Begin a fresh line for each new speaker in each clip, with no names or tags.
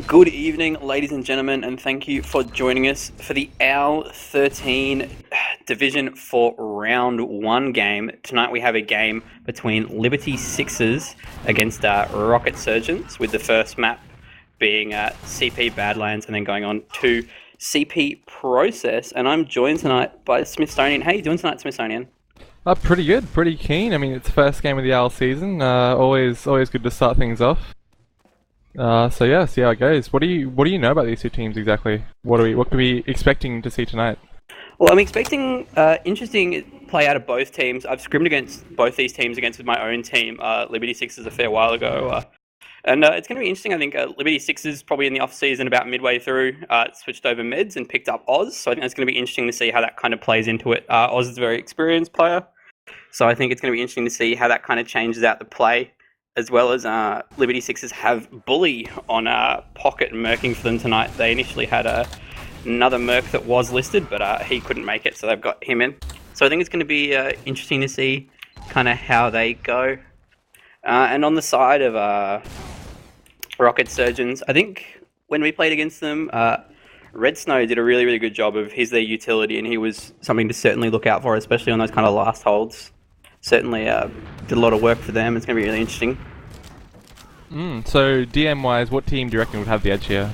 Good evening, ladies and gentlemen, and thank you for joining us for the OWL 13 Division 4 Round 1 game. Tonight we have a game between Liberty Sixers against Rocket Surgeons, with the first map being CP Badlands and then going on to CP Process. And I'm joined tonight by Smithsonian. How are you doing tonight, Smithsonian?
Pretty good, pretty keen. I mean, it's the first game of the OWL season. Always good to start things off. So yeah, see how it goes. What do you know about these two teams exactly? What can we expecting to see tonight?
Well, I'm expecting interesting play out of both teams. I've scrimmed against both these teams against my own team, Liberty Sixers, a fair while ago. And it's going to be interesting. I think Liberty Sixers probably in the off-season, about midway through, switched over meds and picked up Oz. So I think it's going to be interesting to see how that kind of plays into it. Oz is a very experienced player. So I think it's going to be interesting to see how that kind of changes out the play, as well as Liberty Sixers have Bully on Pocket and Merking for them tonight. They initially had another Merc that was listed, but he couldn't make it, so they've got him in. So I think it's going to be interesting to see kind of how they go. And on the side of Rocket Surgeons, I think when we played against them, Red Snow did a really good job of their utility, and he was something to certainly look out for, especially on those kind of last holds. Certainly did a lot of work for them. It's going to be really interesting.
So DM-wise, what team do you reckon would have the edge here?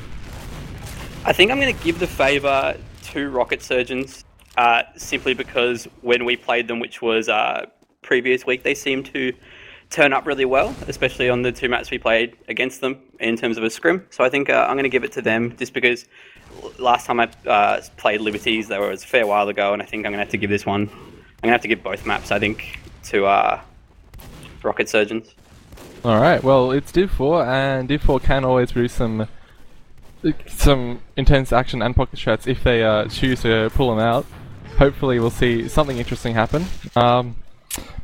I think I'm going to give the favour to Rocket Surgeons, simply because when we played them, which was previous week, they seemed to turn up really well, especially on the two matches we played against them in terms of a scrim. So I think I'm going to give it to them, just because last time I played Liberties, that was a fair while ago, and I think I'm going to have to give this one. I'm going to have to give both maps, I think, to Rocket Surgeons.
Alright, well, it's Div 4, and Div 4 can always produce some intense action and pocket shots if they choose to pull them out. Hopefully we'll see something interesting happen. But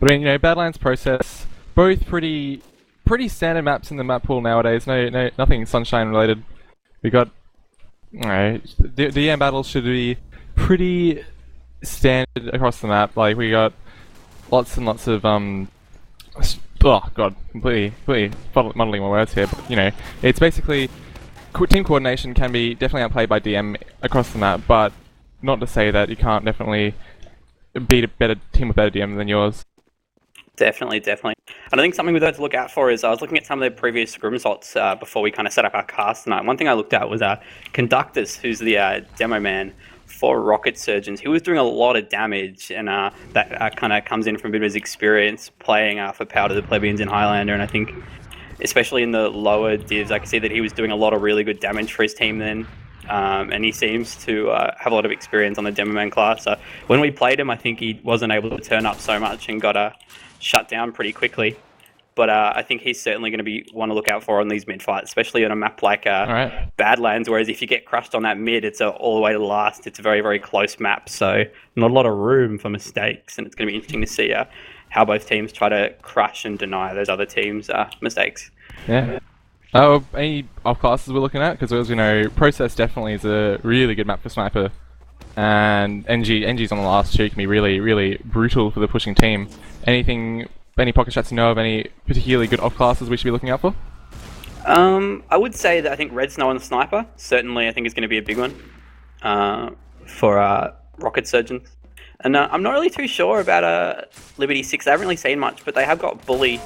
I mean, Badlands Process, both pretty standard maps in the map pool nowadays. Nothing Sunshine related. We got, the DM battles should be pretty standard across the map. Like, we got lots and lots of oh god, completely muddling my words here, but it's basically team coordination can be definitely outplayed by DM across the map, but not to say that you can't definitely beat a better team with better DM than yours.
Definitely. And I think something we've got to look out for is, I was looking at some of their previous scrim results before we kind of set up our cast tonight. One thing I looked at was Conductus, who's the demo man for Rocket Surgeons. He was doing a lot of damage, and that kind of comes in from a bit of his experience playing for Power to the Plebeians in Highlander, and I think especially in the lower divs, I can see that he was doing a lot of really good damage for his team then. And he seems to have a lot of experience on the demo man class. So when we played him, I think he wasn't able to turn up so much and got shut down pretty quickly. But I think he's certainly going to be one to look out for on these mid fights, especially on a map like Badlands. Whereas if you get crushed on that mid, it's all the way to the last. It's a very close map, so not a lot of room for mistakes. And it's going to be interesting to see how both teams try to crush and deny those other teams' mistakes.
Yeah. Any off classes we're looking at? Because as we know, Process definitely is a really good map for Sniper, and NG's on the last two can be really brutal for the pushing team. Any pocket shots you know of, any particularly good off classes we should be looking out for?
I would say that I think Red Snow on the Sniper, certainly I think is going to be a big one for Rocket Surgeons. And I'm not really too sure about Liberty 6. I haven't really seen much, but they have got Bully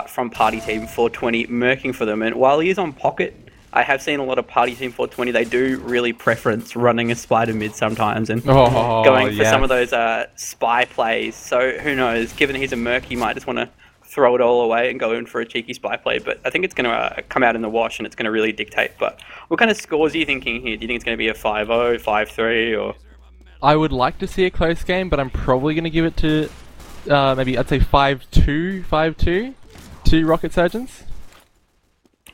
from Party Team 420 merking for them. And while he is on Pocket, I have seen a lot of Party Team 420. They do really preference running a spider mid sometimes and going for some of those spy plays. So who knows? Given he's a merc, he might just want to throw it all away and go in for a cheeky spy play. But I think it's going to come out in the wash, and it's going to really dictate. But what kind of scores are you thinking here? Do you think it's going to be a 5-0, 5-3, or?
I would like to see a close game, but I'm probably going to give it to maybe I'd say 5-2 to Rocket Surgeons.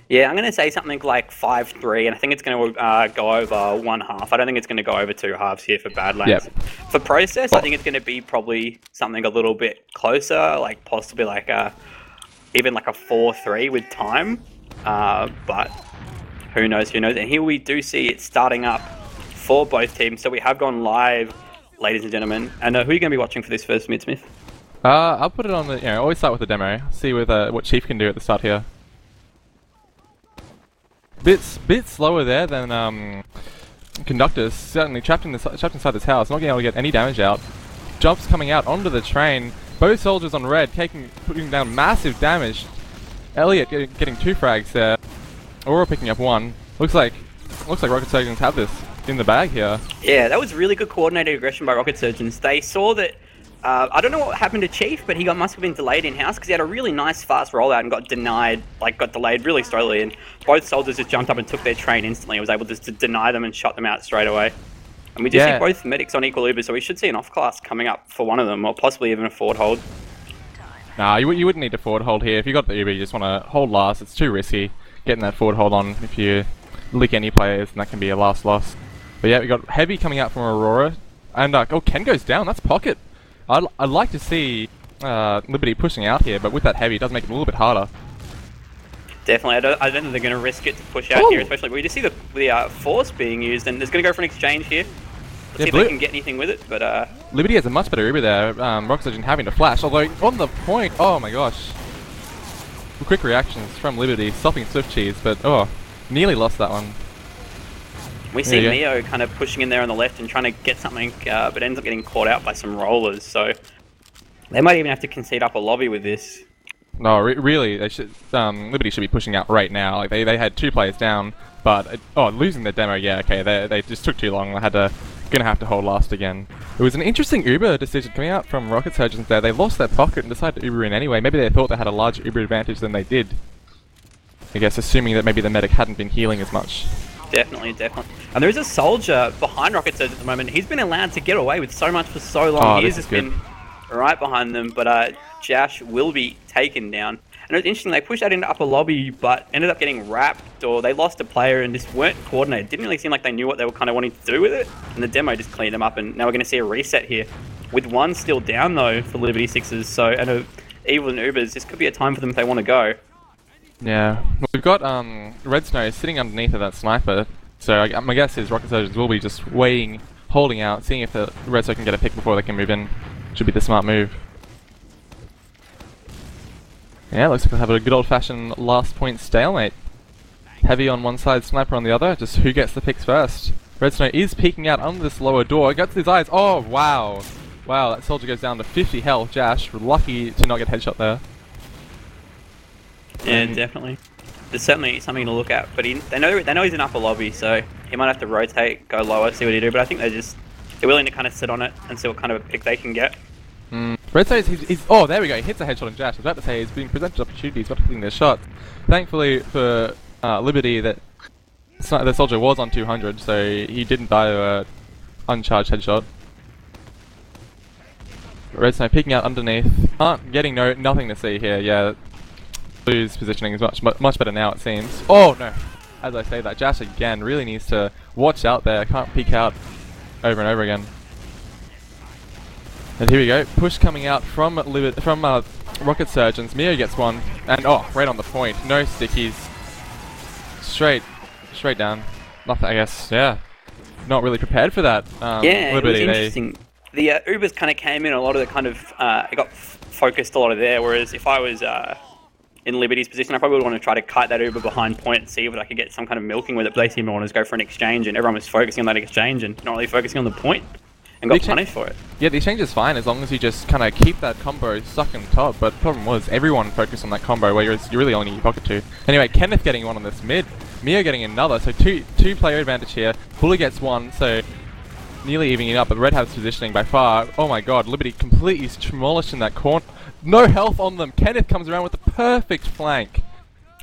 Yeah, I'm going to say something like 5-3, and I think it's going to go over one half. I don't think it's going to go over two halves here for Badlands.
Yep.
For Process, I think it's going to be probably something a little bit closer, like possibly like even like a 4-3 with time. But who knows? And here we do see it starting up for both teams. So we have gone live, ladies and gentlemen. And who are you going to be watching for this first mid, Smith?
I'll put it on the, always start with the demo. See what Chief can do at the start here. bit slower there than Conductus. Certainly trapped inside this house, not getting able to get any damage out. Jumps coming out onto the train. Both soldiers on red putting down massive damage. Elliot getting 2 frags there. Aurora picking up 1. Looks like Rocket Surgeons have this in the bag here.
Yeah, that was really good coordinated aggression by Rocket Surgeons. They saw that. I don't know what happened to Chief, but he must have been delayed in-house because he had a really nice fast rollout and got delayed really slowly, and both soldiers just jumped up and took their train instantly and was able just to deny them and shut them out straight away. And we do see both medics on equal Uber, so we should see an off-class coming up for one of them, or possibly even a forward hold.
Nah, you wouldn't need a forward hold here. If you got the Uber, you just want to hold last. It's too risky getting that forward hold on if you lick any players, and that can be a last loss. But yeah, we got Heavy coming out from Aurora, and oh, Ken goes down. That's Pocket. I'd like to see Liberty pushing out here, but with that Heavy, it does make it a little bit harder.
Definitely, I don't think they're going to risk it to push out here, especially we just see the Force being used, and there's going to go for an exchange here. Let's see if they can get anything with it, but
Liberty has a much better Uber there. Rocket Surgeon having to flash, although on the point, oh my gosh. Quick reactions from Liberty, stopping Swift Cheese, but oh, nearly lost that one.
We see Mio kind of pushing in there on the left and trying to get something, but ends up getting caught out by some rollers, so they might even have to concede up a lobby with this.
No, really, they should. Liberty should be pushing out right now. Like they had 2 players down, but losing the demo. Yeah, okay, they just took too long. They gonna have to hold last again. It was an interesting Uber decision coming out from Rocket Surgeons there. They lost their pocket and decided to Uber in anyway. Maybe they thought they had a larger Uber advantage than they did. I guess assuming that maybe the medic hadn't been healing as much.
Definitely. And there is a soldier behind Rocket Surgeons at the moment. He's been allowed to get away with so much for so long. He's just been right behind them, but Jash will be taken down. And it was interesting, they pushed that into upper lobby, but ended up getting wrapped, or they lost a player and just weren't coordinated. Didn't really seem like they knew what they were kind of wanting to do with it. And the demo just cleaned them up, and now we're going to see a reset here. With 1 still down, though, for Liberty Sixes, so, and Evil and Ubers, this could be a time for them if they want to go.
Yeah, well, we've got Red Snow sitting underneath of that sniper, so my guess is Rocket Surgeons will be just waiting, holding out, seeing if the Red Snow can get a pick before they can move in. Should be the smart move. Yeah, looks like we'll have a good old-fashioned last point stalemate. Heavy on one side, Sniper on the other, just who gets the picks first. Red Snow is peeking out under this lower door, gets his eyes, oh wow! Wow, that soldier goes down to 50 health, Jash, lucky to not get headshot there.
Yeah, definitely. There's certainly something to look at, but they know he's in upper lobby, so he might have to rotate, go lower, see what he do. But I think they're willing to kind of sit on it and see what kind of a pick they can get.
Red says oh, there we go. He hits a headshot on Jash. I was about to say he's being presented opportunities, not hitting their shot. Thankfully for Liberty, that the soldier was on 200, so he didn't die to a uncharged headshot. Red Snow peeking out underneath. Getting nothing to see here. Yeah. Blue's positioning is much better now, it seems. Oh no! As I say that, Jash again really needs to watch out there. Can't peek out over and over again. And here we go. Push coming out from Rocket Surgeons. Mio gets one, and right on the point. No stickies. Straight down. Nothing. I guess. Yeah. Not really prepared for that.
Yeah, Liberty, it was interesting. The Ubers kind of came in. A lot of the kind of it got focused a lot of there. Whereas if I was in Liberty's position, I probably would want to try to kite that Uber behind point and see if I could get some kind of milking with it. But they seemed to want to go for an exchange, and everyone was focusing on that exchange and not really focusing on the point, and got punished for it. Yeah,
the exchange is fine as long as you just kind of keep that combo stuck in top. But the problem was everyone focused on that combo, whereas you really only need your pocket 2. Anyway, Kenneth getting one on this mid, Mio getting another, so two player advantage here. Bully gets one, so nearly evening it up, but Red has positioning by far. Oh my god, Liberty completely demolished in that corner. No health on them. Kenneth comes around with the perfect flank.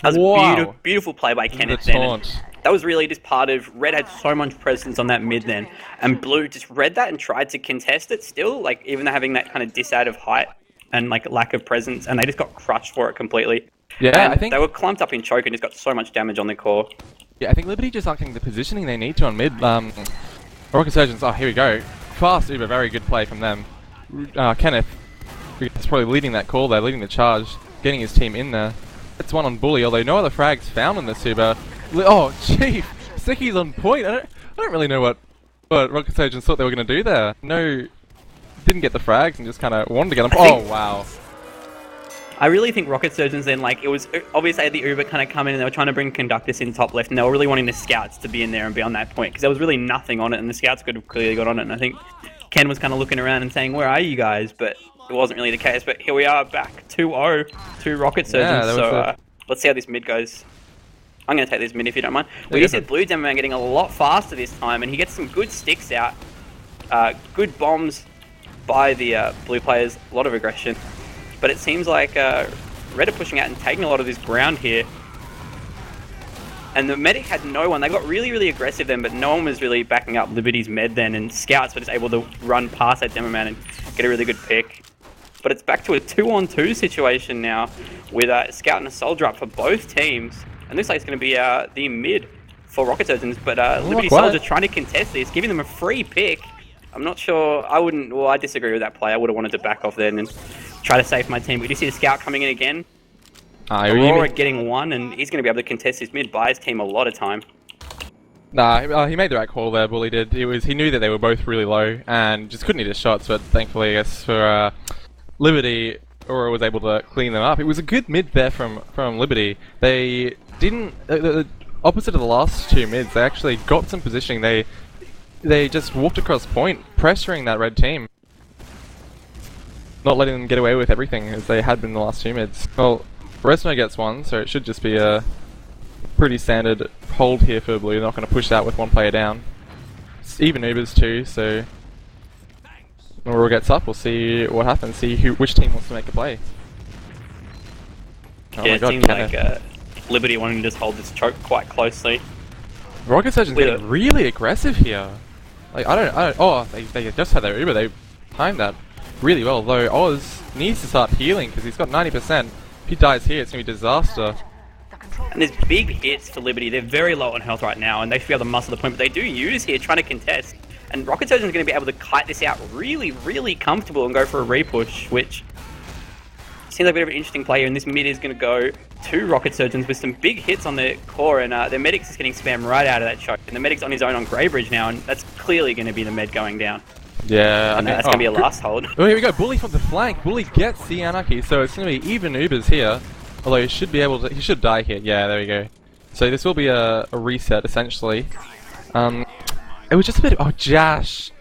That was a beautiful play by Kenneth then. That was really just part of... Red had so much presence on that mid then, and Blue just read that and tried to contest it still, like even having that kind of diss out of height and like lack of presence, and they just got crushed for it completely.
Yeah,
and
I think...
they were clumped up in choke and just got so much damage on their core.
Yeah, I think Liberty just aren't getting the positioning they need to on mid. Rocket Surgeons, here we go. Fast Uber, very good play from them. Kenneth is probably leading that call there, leading the charge, getting his team in there. It's one on Bully, although no other frags found in this Uber. Oh, Chief! Sicky's on point! I don't really know what Rocket Surgeons thought they were going to do there. No, didn't get the frags and just kind of wanted to get them. Oh, wow.
I really think Rocket Surgeons then, like, it was obviously the Uber kind of come in and they were trying to bring Conductus in top left, and they were really wanting the Scouts to be in there and be on that point, because there was really nothing on it, and the Scouts could have clearly got on it, and I think Ken was kind of looking around and saying, where are you guys? But it wasn't really the case, but here we are back 2-0 to Rocket Surgeons, so let's see how this mid goes. I'm going to take this mid if you don't mind. We just said Blue Demo Man getting a lot faster this time, and he gets some good sticks out, good bombs by the blue players, a lot of aggression. But it seems like Red are pushing out and taking a lot of this ground here. And the medic had no one. They got really, really aggressive then, but no one was really backing up Liberty's med then, and Scouts were just able to run past that Demo Man and get a really good pick. But it's back to a 2-on-2 situation now, with a Scout and a Soldier up for both teams. And looks like it's going to be the mid for Rocket Surgeons, but Liberty Soldier trying to contest this, giving them a free pick. I'm not sure, I disagree with that play. I would have wanted to back off then and try to save my team. But you see the Scout coming in again. Aurora getting one, and he's going to be able to contest his mid, buy his team a lot of time.
Nah, he made the right call there, Bully did. He knew that they were both really low and just couldn't hit his shots, but thankfully, I guess, for Liberty, Aurora was able to clean them up. It was a good mid there from Liberty. They didn't... opposite of the last two mids, they actually got some positioning. They just walked across point, pressuring that red team. Not letting them get away with everything as they had been in the last two mids. Well, Resno gets one, so it should just be a pretty standard hold here for Blue. They're not going to push that with one player down. It's even Ubers too, so Aurora gets up, we'll see what happens, see which team wants to make a play. Oh
yeah, it seems like Liberty wanting to just hold this choke quite closely.
Rocket Surgeon's getting really aggressive here. Like, they just had their Uber, they timed that really well, though Oz needs to start healing because he's got 90%. If he dies here, it's going to be a disaster.
And there's big hits for Liberty. They're very low on health right now, and they should be able to muscle the point, but they do use here, trying to contest. And Rocket Surgeon's going to be able to kite this out really, really comfortable and go for a repush, which seems like a bit of an interesting play here, and this mid is going to go to Rocket Surgeons with some big hits on their core, and their Medic's is getting spammed right out of that choke. And the Medic's on his own on Greybridge now, and that's clearly going to be the med going down.
Yeah,
and that's going to be a last hold.
Oh, here we go, Bully from the flank. Bully gets the Anarchy, so it's going to be even Ubers here. Although he should be able to, he should die here. Yeah, there we go. So this will be a reset, essentially. It was just a bit of, Jash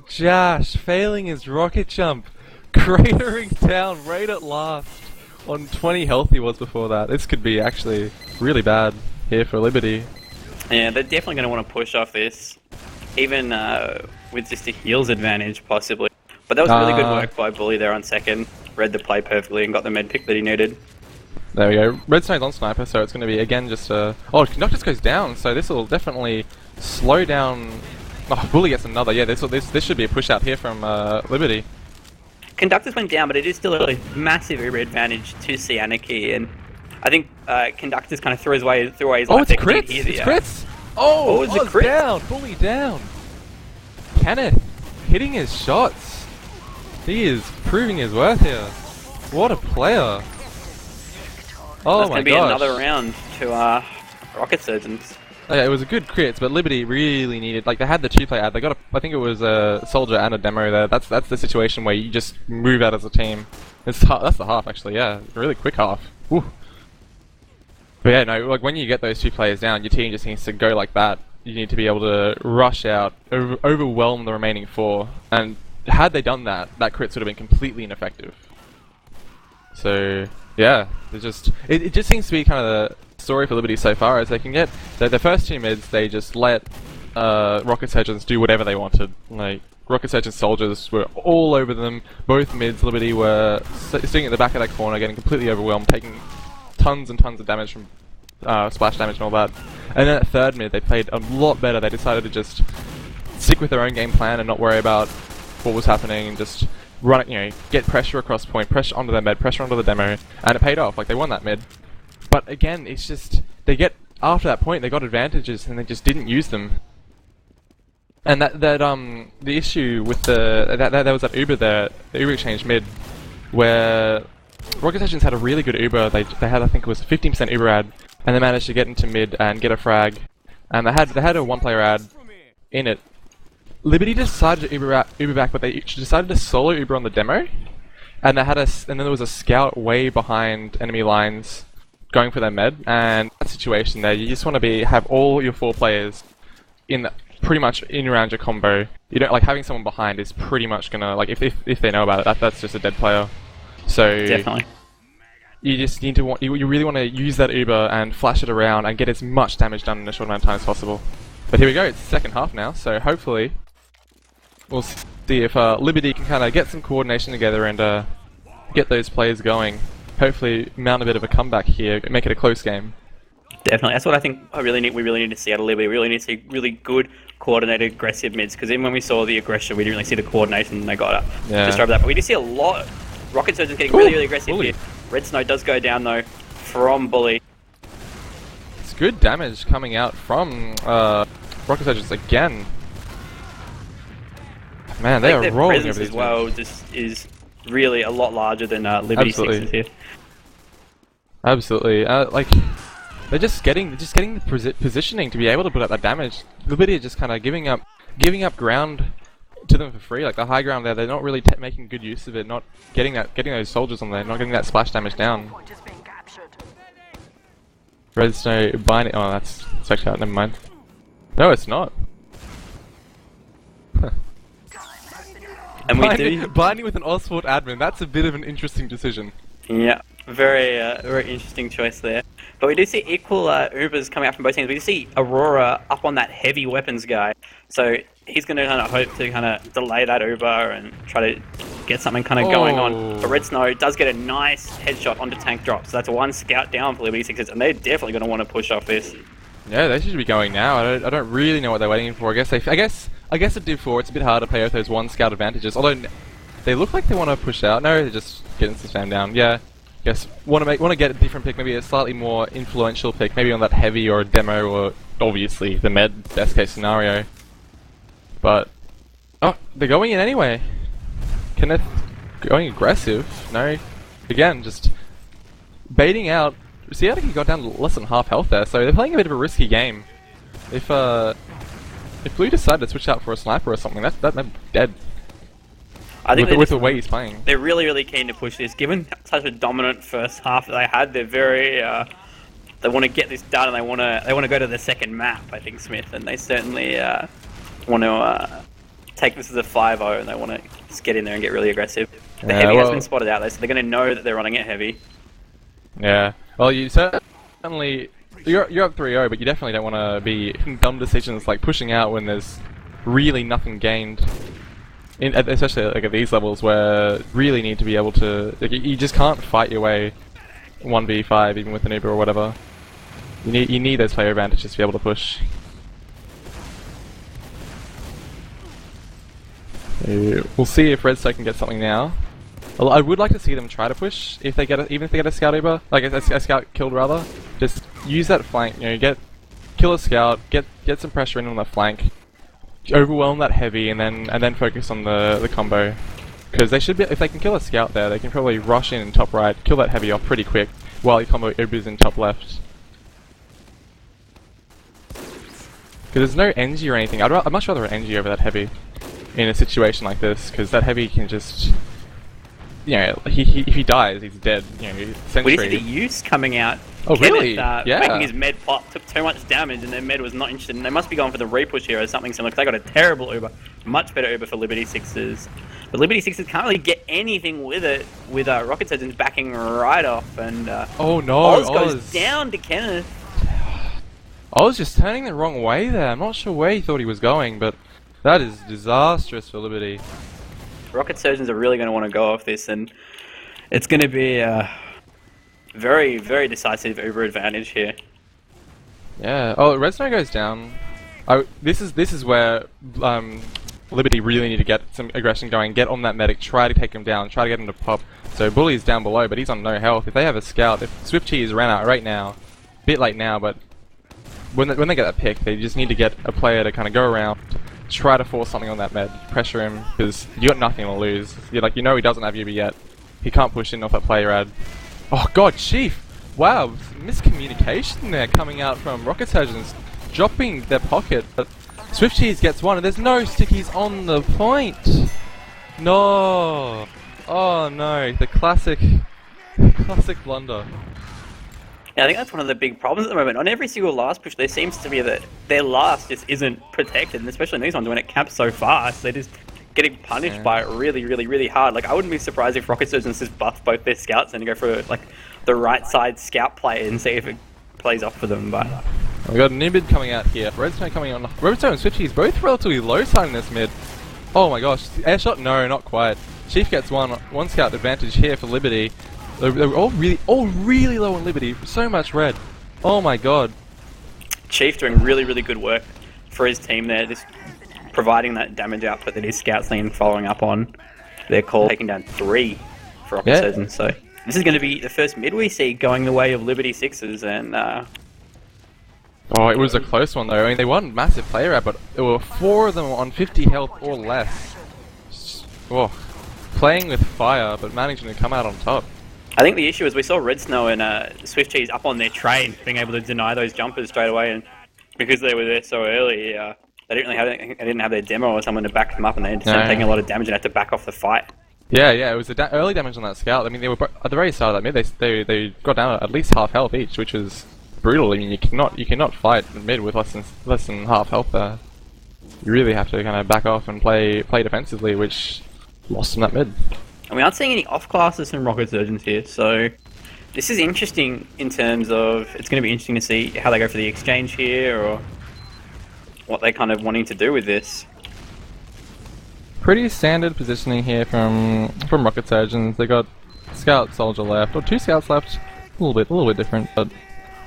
failing his rocket jump. Cratering down right at last. On 20 health he was before that. This could be actually really bad here for Liberty.
Yeah, they're definitely going to want to push off this. Even with just a heals advantage, possibly. But that was really good work by Bully there on second. Read the play perfectly and got the med pick that he needed.
There we go. Redstone's on Sniper, so it's going to be, again, just a... Oh, Conductus goes down, so this will definitely slow down... Oh, Bully gets another. Yeah, this should be a push out here from Liberty.
Conductus went down, but it is still a massive Uber advantage to see Anarchy, and I think Conductus kind of threw away his life.
Oh, it's crits! It's crits! Oh, it's a crit down! Bully down! Kenneth hitting his shots. He is proving his worth here. What a player! Oh my gosh. That's going to be
another round to Rocket Surgeons.
Oh, yeah, it was a good crit, but Liberty really needed, like, they had the two-player ad. They got I think it was a Soldier and a Demo there. That's the situation where you just move out as a team. That's the half, actually, yeah. Really quick half. Woo. But yeah, no, like, when you get those two players down, your team just needs to go like that. You need to be able to rush out, overwhelm the remaining four. And had they done that, that crit would have been completely ineffective. So, yeah, it just seems to be kind of the story for Liberty so far, as they can get the first two mids, they just let Rocket Surgeons do whatever they wanted. Like, Rocket Surgeons soldiers were all over them. Both mids, Liberty were sitting at the back of that corner, getting completely overwhelmed, taking tons and tons of damage from splash damage and all that. And then at third mid, they played a lot better. They decided to just stick with their own game plan and not worry about what was happening, and just run it, you know, get pressure across point, pressure onto their med, pressure onto the Demo, and it paid off. Like, they won that mid. But again, it's just, after that point, they got advantages and they just didn't use them. And the issue with there was that Uber there, the Uber exchange mid, where Rocket Surgeons had a really good Uber. They had, I think it was a 15% Uber ad, and they managed to get into mid and get a frag. And they had a one-player ad in it. Liberty decided to Uber back, but they decided to solo Uber on the Demo. and then there was a scout way behind enemy lines, going for their med. And that situation there, you just want to have all your 4 players pretty much in around your combo. You don't like having someone behind is pretty much gonna like if they know about it, that's just a dead player. So
Definitely.
you just need to you really want to use that Uber and flash it around and get as much damage done in a short amount of time as possible. But here we go, it's the second half now, so hopefully we'll see if Liberty can kind of get some coordination together and get those players going. Hopefully mount a bit of a comeback here, make it a close game.
Definitely, that's what I think we really need to see out of Liberty. We really need to see really good, coordinated, aggressive mids, because even when we saw the aggression, we didn't really see the coordination they got just over that. But we did see a lot. Rocket Surgeons getting really aggressive
Bully.
here. Red Snow does go down though from Bully.
It's good damage coming out from Rocket Surgeons again. Man, they are rolling over these
as well. Just is really a lot larger than Liberty Sixes here.
Absolutely, like they're just getting the positioning to be able to put up that damage. Liberty are just kind of giving up ground to them for free. Like the high ground there, they're not really making good use of it. Not getting those soldiers on there, not getting that splash damage down. Red Snow binding. Oh, that's checked out. Never mind. No, it's not.
And
binding with an Oswald admin. That's a bit of an interesting decision.
Yeah, very interesting choice there. But we do see equal Ubers coming out from both teams. We do see Aurora up on that heavy weapons guy. So he's going to kind of hope to kind of delay that Uber and try to get something kind of going on. But Red Snow does get a nice headshot onto tank drop. So that's 1 scout down for Liberty Sixes, and they're definitely going to want to push off this.
Yeah, they should be going now. I don't really know what they're waiting for. I guess at Div 4 it's a bit harder to play with those 1 scout advantages. Although they look like they want to push out. No, they're just getting some spam down. Yeah. Guess want to get a different pick, maybe a slightly more influential pick, maybe on that heavy or a demo, or obviously the med, best case scenario. But they're going in anyway. Kenneth going aggressive. No, again just baiting out. See, I think he got down to less than half health there, so they're playing a bit of a risky game. If Blue decided to switch out for a sniper or something, that's dead.
I think
with the way he's playing.
They're really keen to push this. Given such a dominant first half that they had, they're very they want to get this done, and they want to go to the second map. I think Smith, and they certainly want to take this as a 5-0, and they want to just get in there and get really aggressive. The heavy has been spotted out there, so they're going to know that they're running it heavy.
Yeah. Well, you certainly you're up 3-0, but you definitely don't want to be making dumb decisions like pushing out when there's really nothing gained. Especially like at these levels where really need to be able to, like, you just can't fight your way 1v5 even with an Uber or whatever. You need those player advantages to be able to push. We'll see if Red Snow can get something now. I would like to see them try to push if they get even if they get a scout Uber, like a scout killed rather. Just use that flank, kill a scout, get some pressure in on the flank. Overwhelm that heavy and then focus on the combo, because they should be, if they can kill a scout there, they can probably rush in top right, kill that heavy off pretty quick while you combo Ubers in top left. Because there's no NG or anything. I'd much rather an NG over that heavy in a situation like this, because that heavy can just, if he dies, he's dead.
We did see the use coming out.
Oh,
Kenneth,
really? Yeah.
Making his med pop, took too much damage, and their med was not interested. And they must be going for the repush here or something similar, because they got a terrible Uber. Much better Uber for Liberty Sixes. But Liberty Sixes can't really get anything with it, with Rocket Surgeons backing right off. And
oh no,
Oz goes down to Kenneth.
I was just turning the wrong way there. I'm not sure where he thought he was going, but that is disastrous for Liberty.
Rocket Surgeons are really going to want to go off this, and it's going to be very decisive Uber advantage here.
Yeah. Oh, Red Snow goes down. This is where Liberty really need to get some aggression going. Get on that medic. Try to take him down. Try to get him to pop. So Bully's down below, but he's on no health. If they have a scout, if Swift Cheese ran out right now, a bit late now, but when they get that pick, they just need to get a player to kind of go around, try to force something on that med, pressure him, because you got nothing to lose. He doesn't have UB yet. He can't push in off that player ad. Oh god, Chief! Wow, miscommunication there coming out from Rocket Surgeons, dropping their pocket, but Swift Cheese gets one, and there's no stickies on the point! No! Oh no, the classic blunder.
Yeah, I think that's one of the big problems at the moment. On every single last push, there seems to be that their last just isn't protected, and especially in these ones when it caps so fast, they're just getting punished by it really, really, really hard. Like, I wouldn't be surprised if Rocket Surgeons just buff both their scouts and go for like the right side scout play and see if it plays off for them. But
we got Nibid coming out here. Redstone coming on. Redstone and Switchy is both relatively low side in this mid. Oh my gosh, air shot? No, not quite. Chief gets one scout advantage here for Liberty. They're all really low on Liberty. So much red. Oh my god.
Chief doing really, really good work for his team there, just providing that damage output that his scouts need, following up on their call, taking down 3 for Rocket Surgeons. So this is going to be the first mid we see going the way of Liberty Sixes, and
oh, it was a close one though. I mean, they won massive player out, but there were 4 of them on 50 health or less. Oh, playing with fire, but managing to come out on top.
I think the issue is we saw Red Snow and Swift Cheese up on their train, being able to deny those jumpers straight away, and because they were there so early, they didn't have their demo or someone to back them up, and they ended up taking a lot of damage and had to back off the fight.
Yeah, it was the early damage on that scout. I mean, they were at the very start of that mid. They got down at least half health each, which is brutal. I mean, you cannot fight mid with less than half health there. You really have to kind of back off and play defensively, which lost them that mid.
And we aren't seeing any off classes from Rocket Surgeons here, so this is interesting in terms of, it's going to be interesting to see how they go for the exchange here, or what they're kind of wanting to do with this.
Pretty standard positioning here from Rocket Surgeons. They got scout soldier left, or 2 scouts left. A little bit different, but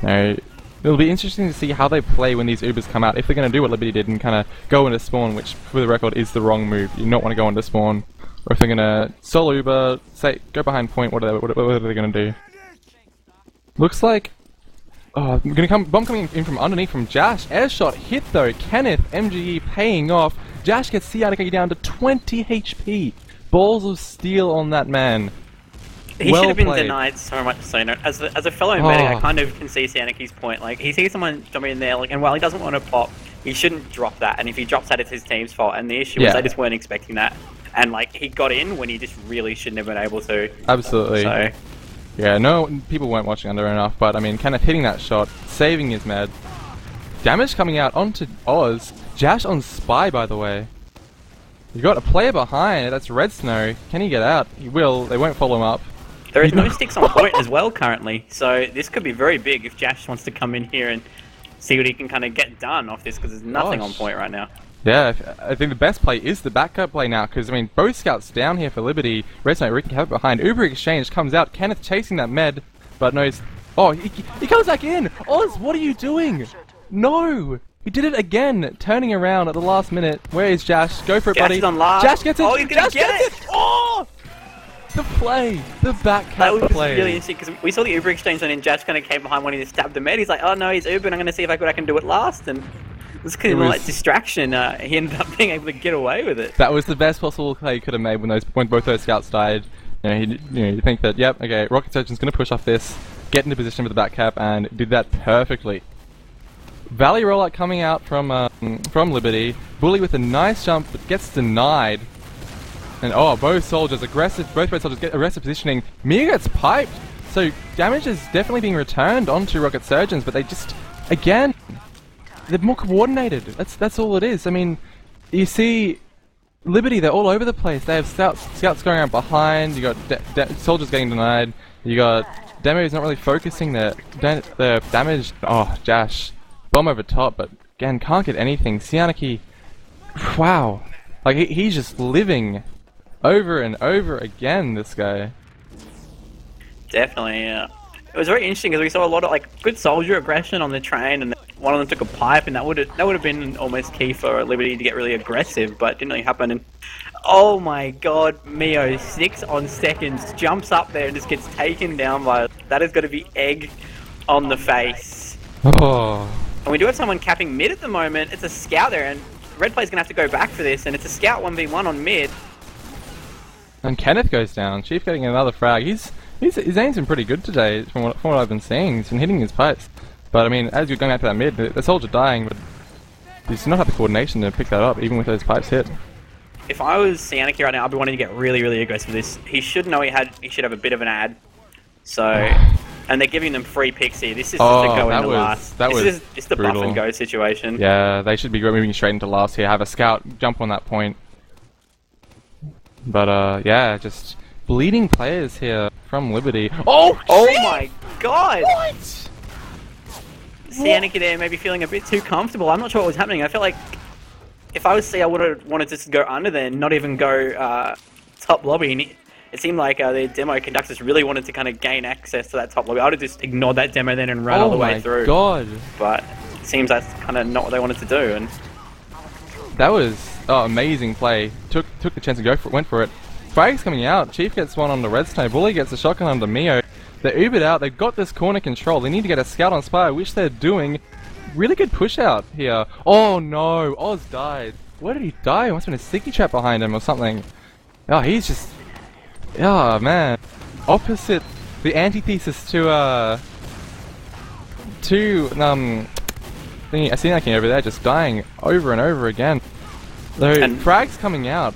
you know, it'll be interesting to see how they play when these Ubers come out. If they're going to do what Liberty did and kind of go into spawn, which for the record is the wrong move. You do not want to go into spawn. Or if they're going to solo Uber, say go behind point. What are they going to do? Looks like bomb coming in from underneath from Jash. Airshot hit though. Kenneth MGE paying off. Jash gets Cianiki down to 20 HP. Balls of steel on that man.
He should have been denied so much sooner. As a fellow medic, I kind of can see Cianiki's point. Like, he sees someone jumping in there, like, and while he doesn't want to pop, he shouldn't drop that. And if he drops that, it's his team's fault. And the issue is they just weren't expecting that. And like, he got in when he just really shouldn't have been able to.
Absolutely.
So
yeah, no, people weren't watching under enough, but I mean, Kenneth hitting that shot, saving his med. Damage coming out onto Oz. Jash on Spy, by the way. You got a player behind, that's Red Snow. Can he get out? He will, they won't follow him up.
There is no sticks on point as well currently, so this could be very big if Jash wants to come in here and see what he can kind of get done off this, because there's nothing on point right now.
Yeah, I think the best play is the backup play now, because I mean, both scouts down here for Liberty. Red Snow wreaking havoc behind. Uber Exchange comes out, Kenneth chasing that med, but no, he comes back in! Oz, what are you doing? No! He did it again, turning around at the last minute. Where is Jash? Go for it, buddy. Jash gets it!
Oh, he's gonna get it!
Oh! The play! The backup play!
That was really interesting, because we saw the Uber Exchange and then Jash kind of came behind when he stabbed the med. He's like, oh no, he's Uber, and I'm going to see if I can do it last, and it was kind of like distraction. He ended up being able to get away with it.
That was the best possible play he could have made when both those scouts died. You think that, yep, okay, Rocket Surgeon's going to push off this, get into position with the back cap, and did that perfectly. Valley rollout coming out from Liberty. Bully with a nice jump, but gets denied. And both soldiers aggressive. Both red soldiers get aggressive positioning. Mia gets piped, so damage is definitely being returned onto Rocket Surgeons, but they just, again, they're more coordinated. That's all it is. I mean, you see Liberty, they're all over the place. They have scouts going around behind. You got soldiers getting denied. You got Demos not really focusing their damage. Oh, Jash. Bomb over top, but again, can't get anything. Cianiki, wow. Like, he's just living over and over again, this guy.
Definitely, yeah. It was very interesting because we saw a lot of like good soldier aggression on the train, and one of them took a pipe, and that would have been almost key for Liberty to get really aggressive, but it didn't really happen. And oh my god, Mio 6 on seconds jumps up there and just gets taken down by that. Is going to be egg on the face.
Oh.
And we do have someone capping mid at the moment. It's a scout there, and Red Play's going to have to go back for this, and it's a scout 1v1 on mid.
And Kenneth goes down. Chief getting another frag. His aim's been pretty good today, from what I've been seeing. He's been hitting his pipes. But I mean, as you're going out to that mid, the soldier dying, but he does not have the coordination to pick that up, even with those pipes hit.
if I was Sianiki right now, I'd be wanting to get really, really aggressive with this. He should know he should have a bit of an ad. So, and they're giving them free picks here. This is just a go into last. This is just the buff and go situation.
Yeah, they should be moving straight into last here. Have a scout jump on that point. But yeah, just bleeding players here from Liberty. Oh
my god!
What?
Sianiki there maybe feeling a bit too comfortable. I'm not sure what was happening. I felt like if I was C, I would have wanted to go under there and not even go top lobby. And it seemed like the demo conductors really wanted to kind of gain access to that top lobby. I would have just ignored that demo then and run all the way through.
Oh my god!
But it seems that's kind of not what they wanted to do. And
that was amazing play. Took the chance to go for it. Went for it. Frag's coming out. Chief gets one on the redstone. Bully gets a shotgun on the Mio. They're Ubered out. They've got this corner control. They need to get a scout on Spire, which they're doing. Really good push out here. Oh no, Oz died. Where did he die? Must have been a sticky trap behind him or something. Oh, he's just... Oh man. Opposite, the antithesis to thingy, I see that over there just dying over and over again. So Frag's coming out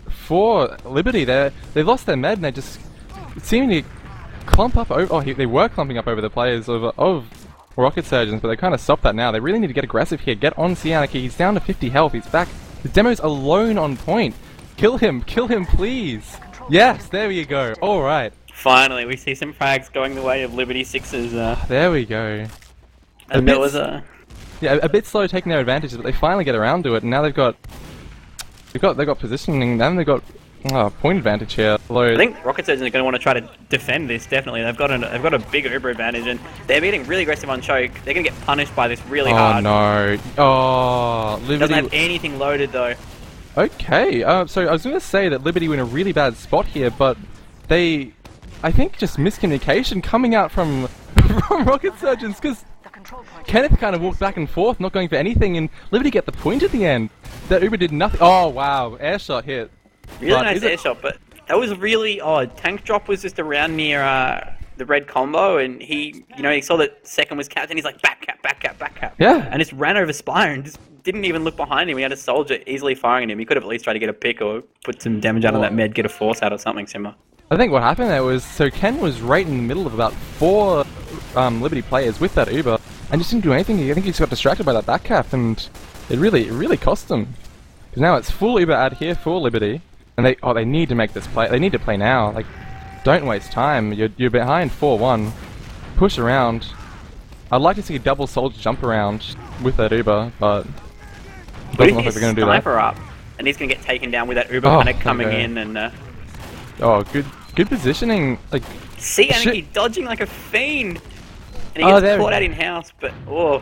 for Liberty. They lost their med and they just seem to clump up over. Oh, they were clumping up over the players of Rocket Surgeons, but they kind of stopped that now. They really need to get aggressive here. Get on Sianiki. He's down to 50 health. He's back. The demo's alone on point. Kill him, please. Yes, there you go. All right.
Finally, we see some frags going the way of Liberty Sixes.
There we go.
And there was a...
Yeah, a bit slow taking their advantages, but they finally get around to it, and now they've got positioning, and they've got point advantage here.
I think Rocket Surgeons are going to want to try to defend this. Definitely, they've got a big Uber advantage, and they're getting really aggressive on choke. They're going to get punished by this really hard.
Oh no! Oh, Liberty
doesn't have anything loaded though.
Okay, so I was going to say that Liberty were in a really bad spot here, but I think just miscommunication coming out from Rocket Surgeons, because Kenneth kind of walked back and forth, not going for anything, and Liberty get the point at the end. That Uber did nothing. Oh wow, airshot hit.
Really nice airshot, but that was really odd. Tank drop was just around near the red combo, and he saw that second was capped, and he's like back cap.
Yeah.
And just ran over Spire and just didn't even look behind him. He had a soldier easily firing him. He could have at least tried to get a pick or put some damage out of that med, get a force out or something similar.
I think what happened there was, so Ken was right in the middle of about 4 Liberty players with that Uber, and just didn't do anything. I think he just got distracted by that back cap, and it really cost him. Because now it's full Uber ad here for Liberty, and they need to make this play. They need to play now. Like, don't waste time. You're behind 4-1. Push around. I'd like to see a double soldier jump around with that Uber, but doesn't look like they're going to do that.
Sniper up, and he's going to get taken down with that Uber kind of coming in and.
Oh, good positioning. Like,
see, Anarchy dodging like a fiend, and he gets caught out in house. But
I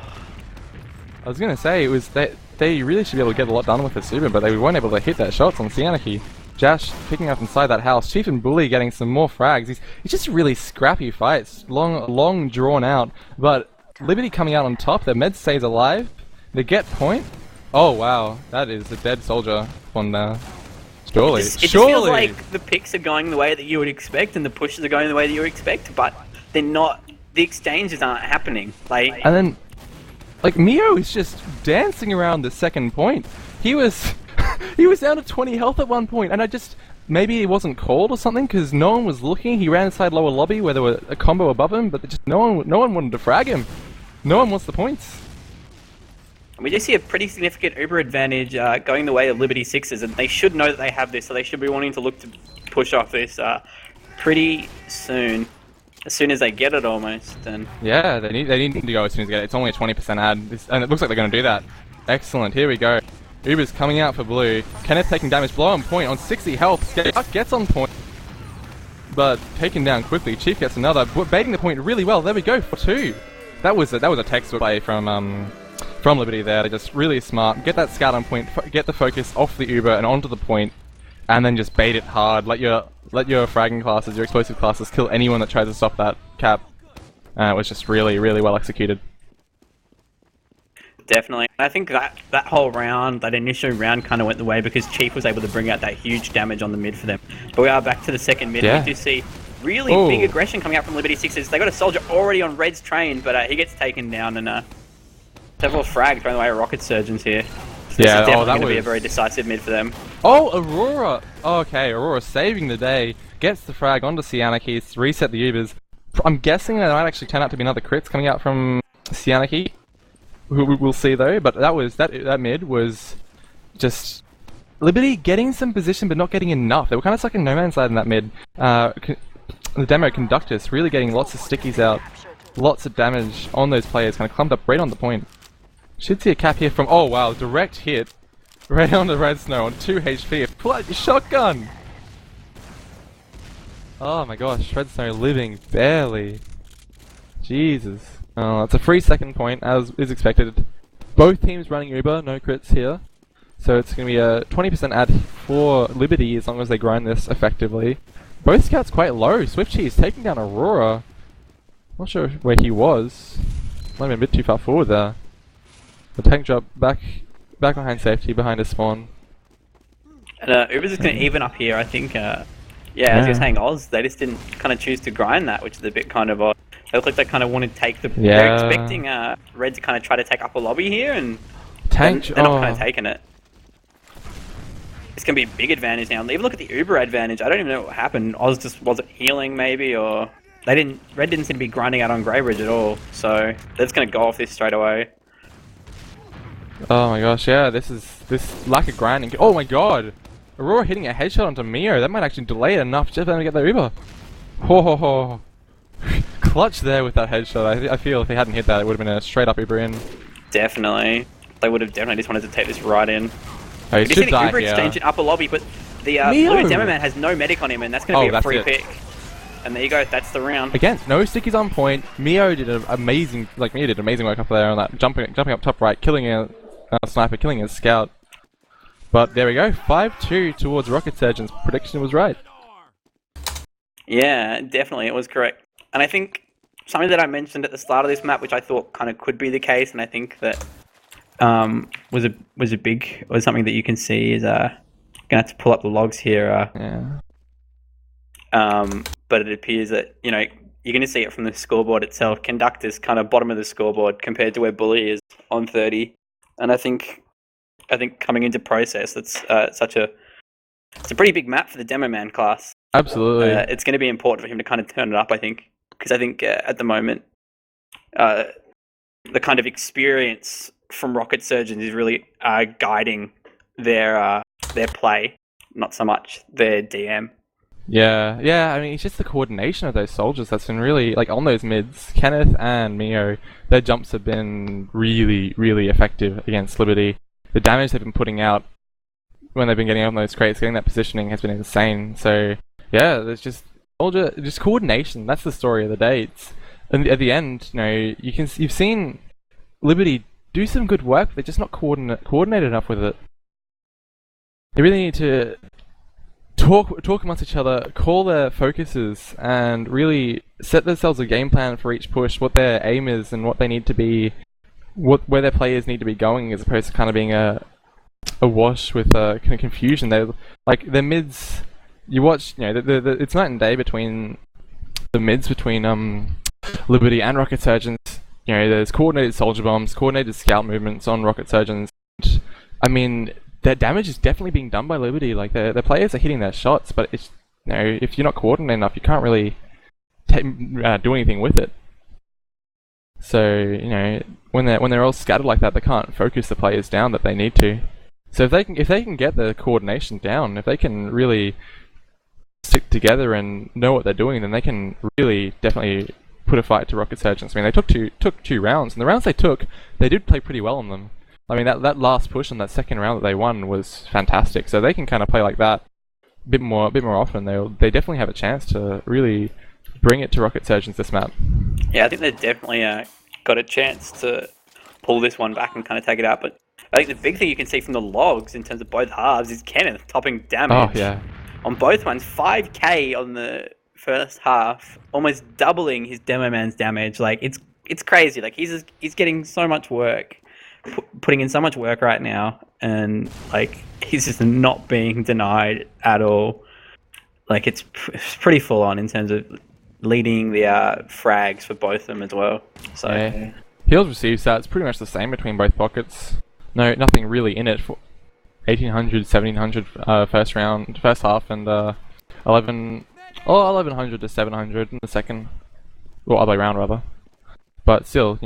was going to say it was they really should be able to get a lot done with this Uber, but they weren't able to hit that shots on Sianiki. Jash picking up inside that house. Chief and Bully getting some more frags. It's just really scrappy fights, long drawn out. But Liberty coming out on top. Their med stays alive. They get point. Oh wow, that is a dead soldier on there. Surely.
It just feels like the picks are going the way that you would expect, and the pushes are going the way that you would expect, but they're not. The exchanges aren't happening. And
then, Mio is just dancing around the second point. He was down to 20 health at one point, and maybe he wasn't called or something because no one was looking. He ran inside lower lobby where there was a combo above him, but just no one wanted to frag him. No one wants the points.
We do see a pretty significant Uber advantage going the way of Liberty Sixes, and they should know that they have this, so they should be wanting to look to push off this pretty soon. As soon as they get it, almost. And
yeah, they need to go as soon as they get it. It's only a 20% ad, and it looks like they're going to do that. Excellent, here we go. Uber's coming out for blue. Kenneth taking damage, blow on point on 60 health. Gets on point, but taken down quickly. Chief gets another, baiting the point really well. There we go for 2. That was a textbook play from Liberty there. They're just really smart. Get that scout on point, get the focus off the Uber and onto the point, and then just bait it hard. Let your fragging classes, your explosive classes, kill anyone that tries to stop that cap. It was just really well executed.
Definitely. I think that whole round, that initial round kind of went the way because Chief was able to bring out that huge damage on the mid for them. But we are back to the second mid.
Yeah.
We do see really big aggression coming out from Liberty Sixes. They got a soldier already on Red's train, but he gets taken down, and several frags thrown away Rocket Surgeons here. This
Yeah,
is definitely
that
going to be a
was-
very decisive mid for them.
Oh, Aurora! Oh, okay, Aurora saving the day. Gets the frag onto Cyanarchy, reset the Ubers. I'm guessing that might actually turn out to be another crits coming out from Cyanarchy. We'll see though, but that mid was just Liberty getting some position but not getting enough. They were kind of stuck in no man's land in that mid. The demo Conductus really getting lots of stickies out, lots of damage on those players, kind of clumped up right on the point. Should see a cap here from, oh wow, direct hit right on the Red Snow on 2 HP. Pull out your shotgun! Oh my gosh, Red Snow living barely. Jesus. Oh, it's a free second point, as is expected. Both teams running Uber, no crits here. So it's going to be a 20% add for Liberty as long as they grind this effectively. Both scouts quite low. Swifty is taking down Aurora. Not sure where he was. Might have been a bit too far forward there. The tank drop back behind safety, behind a spawn.
And Uber's just going to even up here, I think. As you're saying, Oz, they just didn't kind of choose to grind that, which is a bit kind of odd. They look like they kind of want to take the...
Yeah.
They're expecting Red to kind of try to take upper lobby here, and
Tank,
they're not kind of taking it. It's going to be a big advantage now. And even look at the Uber advantage. I don't even know what happened. Oz just wasn't healing, maybe, or... Red didn't seem to be grinding out on Greybridge at all, so they're just going to go off this straight away.
Oh my gosh, yeah, this lack of grinding. Oh my god! Aurora hitting a headshot onto Mio, that might actually delay it enough just for them to get their Uber. Ho ho ho. Clutch there with that headshot. I feel if he hadn't hit that, it would have been a straight up Uber in.
Definitely. They would have definitely just wanted to take this right in.
Oh, he
You
should
see the
die
Uber
here.
exchange in upper lobby, but the
Mio!
blue demo man has no medic on him, and that's going to be a
that's
free
it.
pick. And there you go, that's the round.
Again, no stickies on point. Mio did amazing work up there on that, jumping up top right, killing a sniper, killing a scout. But there we go, 5-2 towards Rocket Surgeon's prediction was right.
Yeah, definitely, it was correct. And I think something that I mentioned at the start of this map, which I thought kind of could be the case, and I think that was something that you can see is gonna have to pull up the logs here. But it appears that you're going to see it from the scoreboard itself. Conductor's kind of bottom of the scoreboard compared to where Bully is on 30, and I think coming into process, that's it's a pretty big map for the demo man class.
Absolutely.
It's going to be important for him to kind of turn it up, I think, because I think at the moment the kind of experience from Rocket Surgeons is really guiding their play, not so much their DM.
Yeah, I mean, it's just the coordination of those soldiers that's been really, like, on those mids. Kenneth and Mio, their jumps have been really, really effective against Liberty. The damage they've been putting out when they've been getting on those crates, getting that positioning has been insane. So, yeah, there's just coordination. That's the story of the day. And at the end, you've seen Liberty do some good work, but they're just not coordinated enough with it. They really need to talk amongst each other, call their focuses, and really set themselves a game plan for each push, what their aim is and what they need to be, where their players need to be going, as opposed to kind of being a wash with kind of confusion. They like their mids. You watch, it's night and day between the mids between Liberty and Rocket Surgeons. There's coordinated soldier bombs, coordinated scout movements on Rocket Surgeons. I mean, their damage is definitely being done by Liberty. Like their players are hitting their shots, but it's if you're not coordinated enough, you can't really do anything with it. So when they're all scattered like that, they can't focus the players down that they need to. So if they can get the coordination down, if they can really stick together and know what they're doing, then they can really definitely put a fight to Rocket Surgeons. I mean, they took two rounds, and the rounds they took, they did play pretty well on them. I mean, that last push on that second round that they won was fantastic. So they can kind of play like that a bit more often. They definitely have a chance to really bring it to Rocket Surgeons this map.
Yeah, I think they've definitely got a chance to pull this one back and kind of take it out. But I think the big thing you can see from the logs in terms of both halves is Kenneth topping damage.
Oh yeah.
On both ones, 5k on the first half, almost doubling his demo man's damage. Like it's crazy. Like he's getting so much work. Putting in so much work right now, and like he's just not being denied at all. Like it's pretty full on in terms of leading the frags for both of them as well. So
yeah. Heals received stats pretty much the same between both pockets. no, nothing really in it for 1800, 1700 first half, and 1100 to 700 in the second, or other way round rather. But still,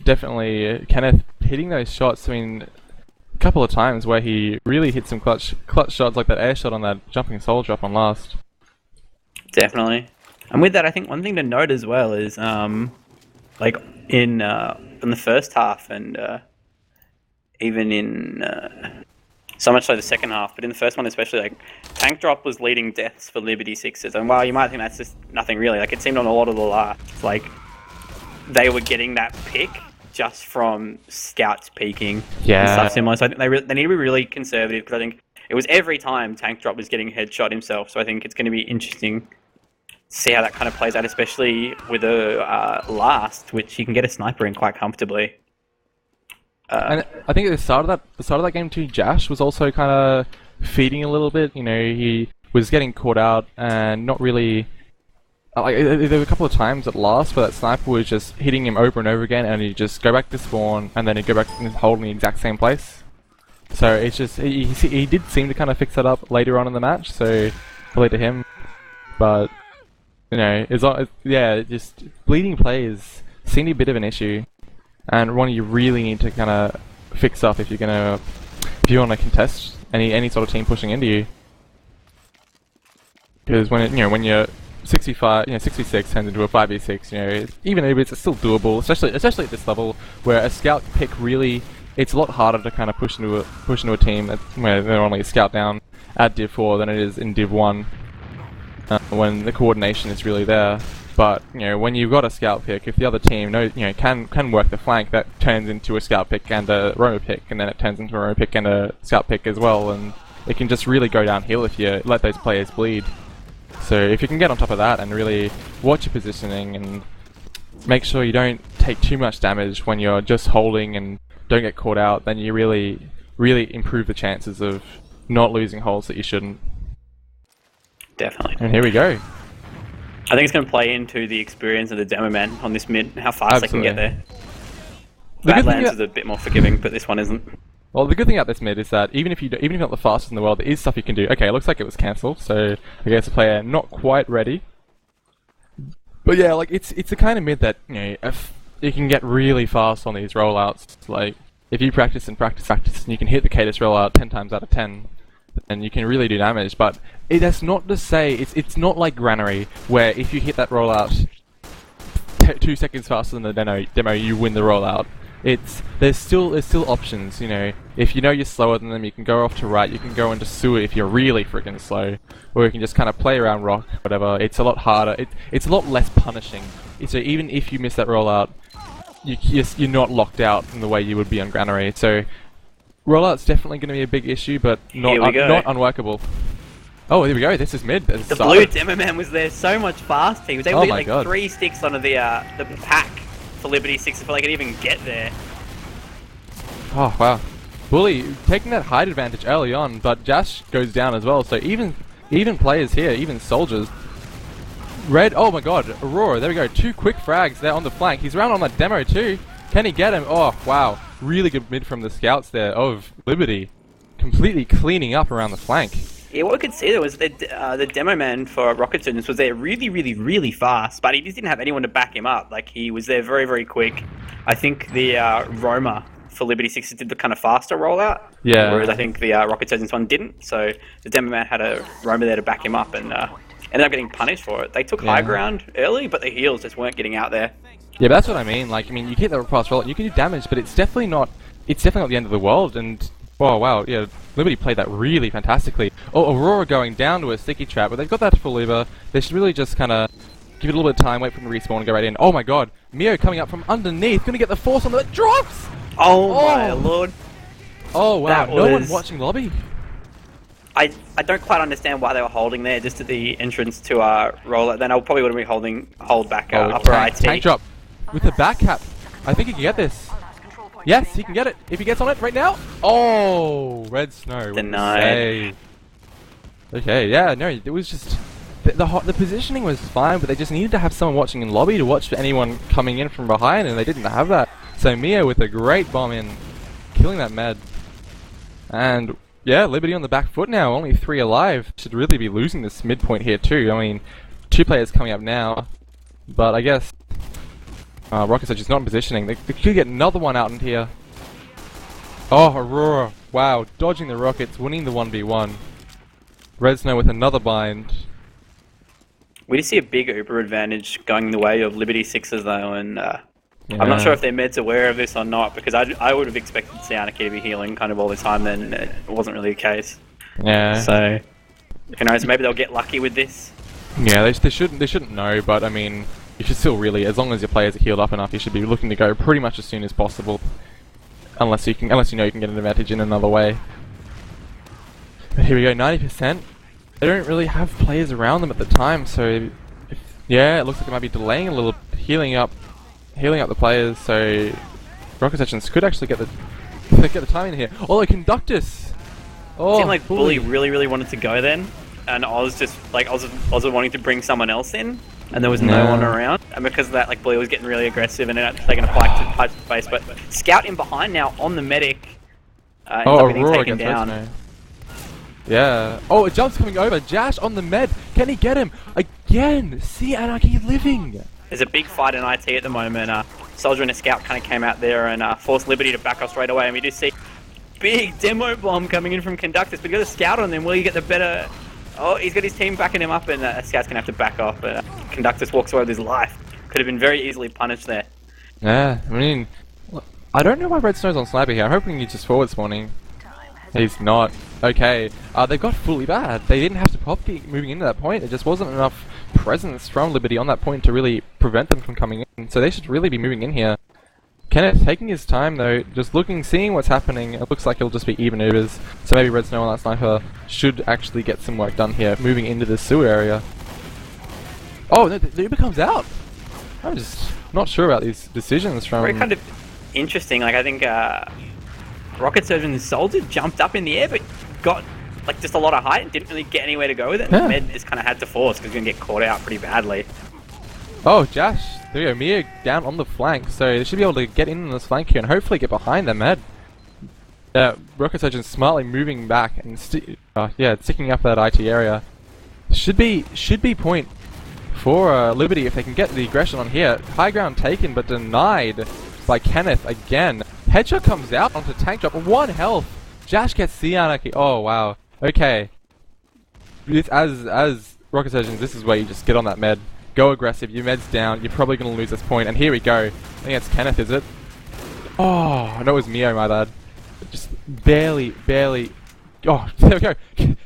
definitely Kenneth hitting those shots. I mean, a couple of times where he really hit some clutch shots, like that air shot on that jumping soul drop on last.
Definitely. And with that, I think one thing to note as well is, like in the first half, and even in so much so the second half, but in the first one especially, like Tank Drop was leading deaths for Liberty Sixes, and while you might think that's just nothing really, like it seemed on a lot of the last, like they were getting that pick just from scouts peeking and stuff similar. So I think they need to be really conservative, because I think it was every time Tank Drop was getting headshot himself. So I think it's going to be interesting to see how that kind of plays out, especially with a last, which he can get a sniper in quite comfortably.
And I think at the start of that game too, Jash was also kind of feeding a little bit. He was getting caught out and not really. There were a couple of times at last where that sniper was just hitting him over and over again, and he'd just go back to spawn, and then he'd go back and hold in the exact same place. So it's just he did seem to kind of fix that up later on in the match. So probably to him, but just bleeding plays seem to be a bit of an issue, and one you really need to kind of fix up if you want to contest any sort of team pushing into you. Because when you're 65, 66 turns into a 5v6, even if it's still doable, especially at this level, where a scout pick really, it's a lot harder to kind of push into a team where they're only a scout down at Div 4 than it is in Div 1, when the coordination is really there. But when you've got a scout pick, if the other team can work the flank, that turns into a scout pick and a roamer pick, and then it turns into a roamer pick and a scout pick as well, and it can just really go downhill if you let those players bleed. So if you can get on top of that and really watch your positioning and make sure you don't take too much damage when you're just holding and don't get caught out, then you really, really improve the chances of not losing holes that you shouldn't.
Definitely.
And here we go.
I think it's going to play into the experience of the demo man on this mid, how fast they can get there. Badlands is a bit more forgiving, but this one isn't.
Well, the good thing about this mid is that even if you're not the fastest in the world, there is stuff you can do. Okay, it looks like it was cancelled, so I guess the player not quite ready. But yeah, like it's the kind of mid that if you can get really fast on these rollouts. Like if you practice and you can hit the Cadus rollout 10 times out of 10, then you can really do damage. But that's not to say it's not like Granary, where if you hit that rollout 2 seconds faster than the demo, you win the rollout. There's still options, If you're slower than them, you can go off to right, you can go into sewer if you're really freaking slow, or you can just kind of play around rock, whatever. It's a lot harder. It's a lot less punishing. So even if you miss that rollout, you're not locked out in the way you would be on Granary. So rollout's definitely going to be a big issue, but not unworkable. Oh, here we go. This is mid.
The blue demo man was there so much faster. He was able to get like 3 sticks onto the pack for Liberty 6 before they could even get there.
Oh, wow. Bully taking that height advantage early on, but Jash goes down as well, so even players here, even soldiers. Red, oh my god, Aurora, there we go. 2 quick frags there on the flank. He's around on that demo too. Can he get him? Oh, wow. Really good mid from the scouts there of Liberty. Completely cleaning up around the flank.
Yeah, what we could see there was the demo man for Rocket Students was there really, really, really fast, but he just didn't have anyone to back him up. Like, he was there very, very quick. I think the Roma for Liberty 6 did the kind of faster rollout, whereas I think the Rocket Students one didn't. So the demo man had a Roma there to back him up and ended up getting punished for it. They took high ground early, but the heals just weren't getting out there.
Yeah, but that's what I mean. Like, you hit the fast rollout, you can do damage, but it's definitely not the end of the world. And oh wow, yeah, Liberty played that really fantastically. Oh, Aurora going down to a sticky trap, but they've got that for Liber. They should really just kind of give it a little bit of time, wait for them to respawn and go right in. Oh my god, Mio coming up from underneath, gonna get the force on that drops!
Oh my lord.
Oh wow, no one watching lobby?
I don't quite understand why they were holding there just at the entrance to rollout. Then I probably would have been hold back upper IT.
Tank drop with the back cap. I think he can get this. Yes, he can get it. If he gets on it right now. Oh, Red Snow.
Denied.
Okay, yeah, no, it was just the positioning was fine, but they just needed to have someone watching in lobby to watch for anyone coming in from behind, and they didn't have that. So Mio with a great bomb in killing that med. And yeah, Liberty on the back foot now, only 3 alive. Should really be losing this midpoint here too. I mean, 2 players coming up now, but I guess Rockets are just not in positioning. They could get another one out in here. Oh, Aurora! Wow, dodging the rockets, winning the 1v1. Red Snow with another bind.
We just see a big Uber advantage going the way of Liberty Sixes though, and I'm not sure if their med's aware of this or not, because I would have expected Sianaki to be healing kind of all the time, then it wasn't really the case.
Yeah.
So, who knows, maybe they'll get lucky with this.
Yeah, they shouldn't know, but I mean, you should still really, as long as your players are healed up enough, you should be looking to go pretty much as soon as possible. Unless you know you can get an advantage in another way. But here we go, 90%. They don't really have players around them at the time, so yeah, it looks like it might be delaying a little, healing up the players. So Rocket Sessions could actually get the time in here. Although Conductus,
It seemed like Bully really wanted to go then, and I was just like I was wanting to bring someone else in, and there was no one around, and because of that, like Bully was getting really aggressive and ended up taking a pipe to the face. But Scout in behind now on the medic. Ends up getting
Aurora
taken
gets
down.
Yeah. Oh, a jump's coming over. Jash on the med. Can he get him? Again! See Anarchy living!
There's a big fight in IT at the moment. Soldier and a Scout kind of came out there and forced Liberty to back off straight away. And we do see big demo bomb coming in from Conductus. But you got a Scout on them. Will you get the better... Oh, he's got his team backing him up, and Scout's going to have to back off. But Conductus walks away with his life. Could have been very easily punished there.
Yeah, I mean... I don't know why Red Snow's on Sniper here. I'm hoping he's just forward spawning. He's not. Okay, they got fully bad. They didn't have to keep moving into that point. There just wasn't enough presence from Liberty on that point to really prevent them from coming in. So they should really be moving in here. Kenneth taking his time though, just seeing what's happening. It looks like it'll just be even Ubers. So maybe Red Snow on that Sniper should actually get some work done here, moving into the sewer area. Oh, no, the Uber comes out! I'm just not sure about these decisions from...
Very kind of interesting. Like, I think Rocket Surgeon and Soldier jumped up in the air, but got like just a lot of height and didn't really get anywhere to go with it.
Yeah.
Med just kind of had to force because he's going to get caught out pretty badly.
Oh, Josh, there you go, Mia down on the flank, so they should be able to get in on this flank here and hopefully get behind them, Med. Rocket Surgeon smartly moving back and sticking up that IT area. Should be point for Liberty if they can get the aggression on here. High ground taken but denied by Kenneth again. Headshot comes out onto tank drop, 1 health. Josh gets the anarchy. Oh wow. Okay. This, as Rocket Surgeons, this is where you just get on that med. Go aggressive, your med's down, you're probably going to lose this point, and here we go. I think it's Kenneth, is it? Oh, no, it was Mio, my bad. Just barely... Oh, there we go.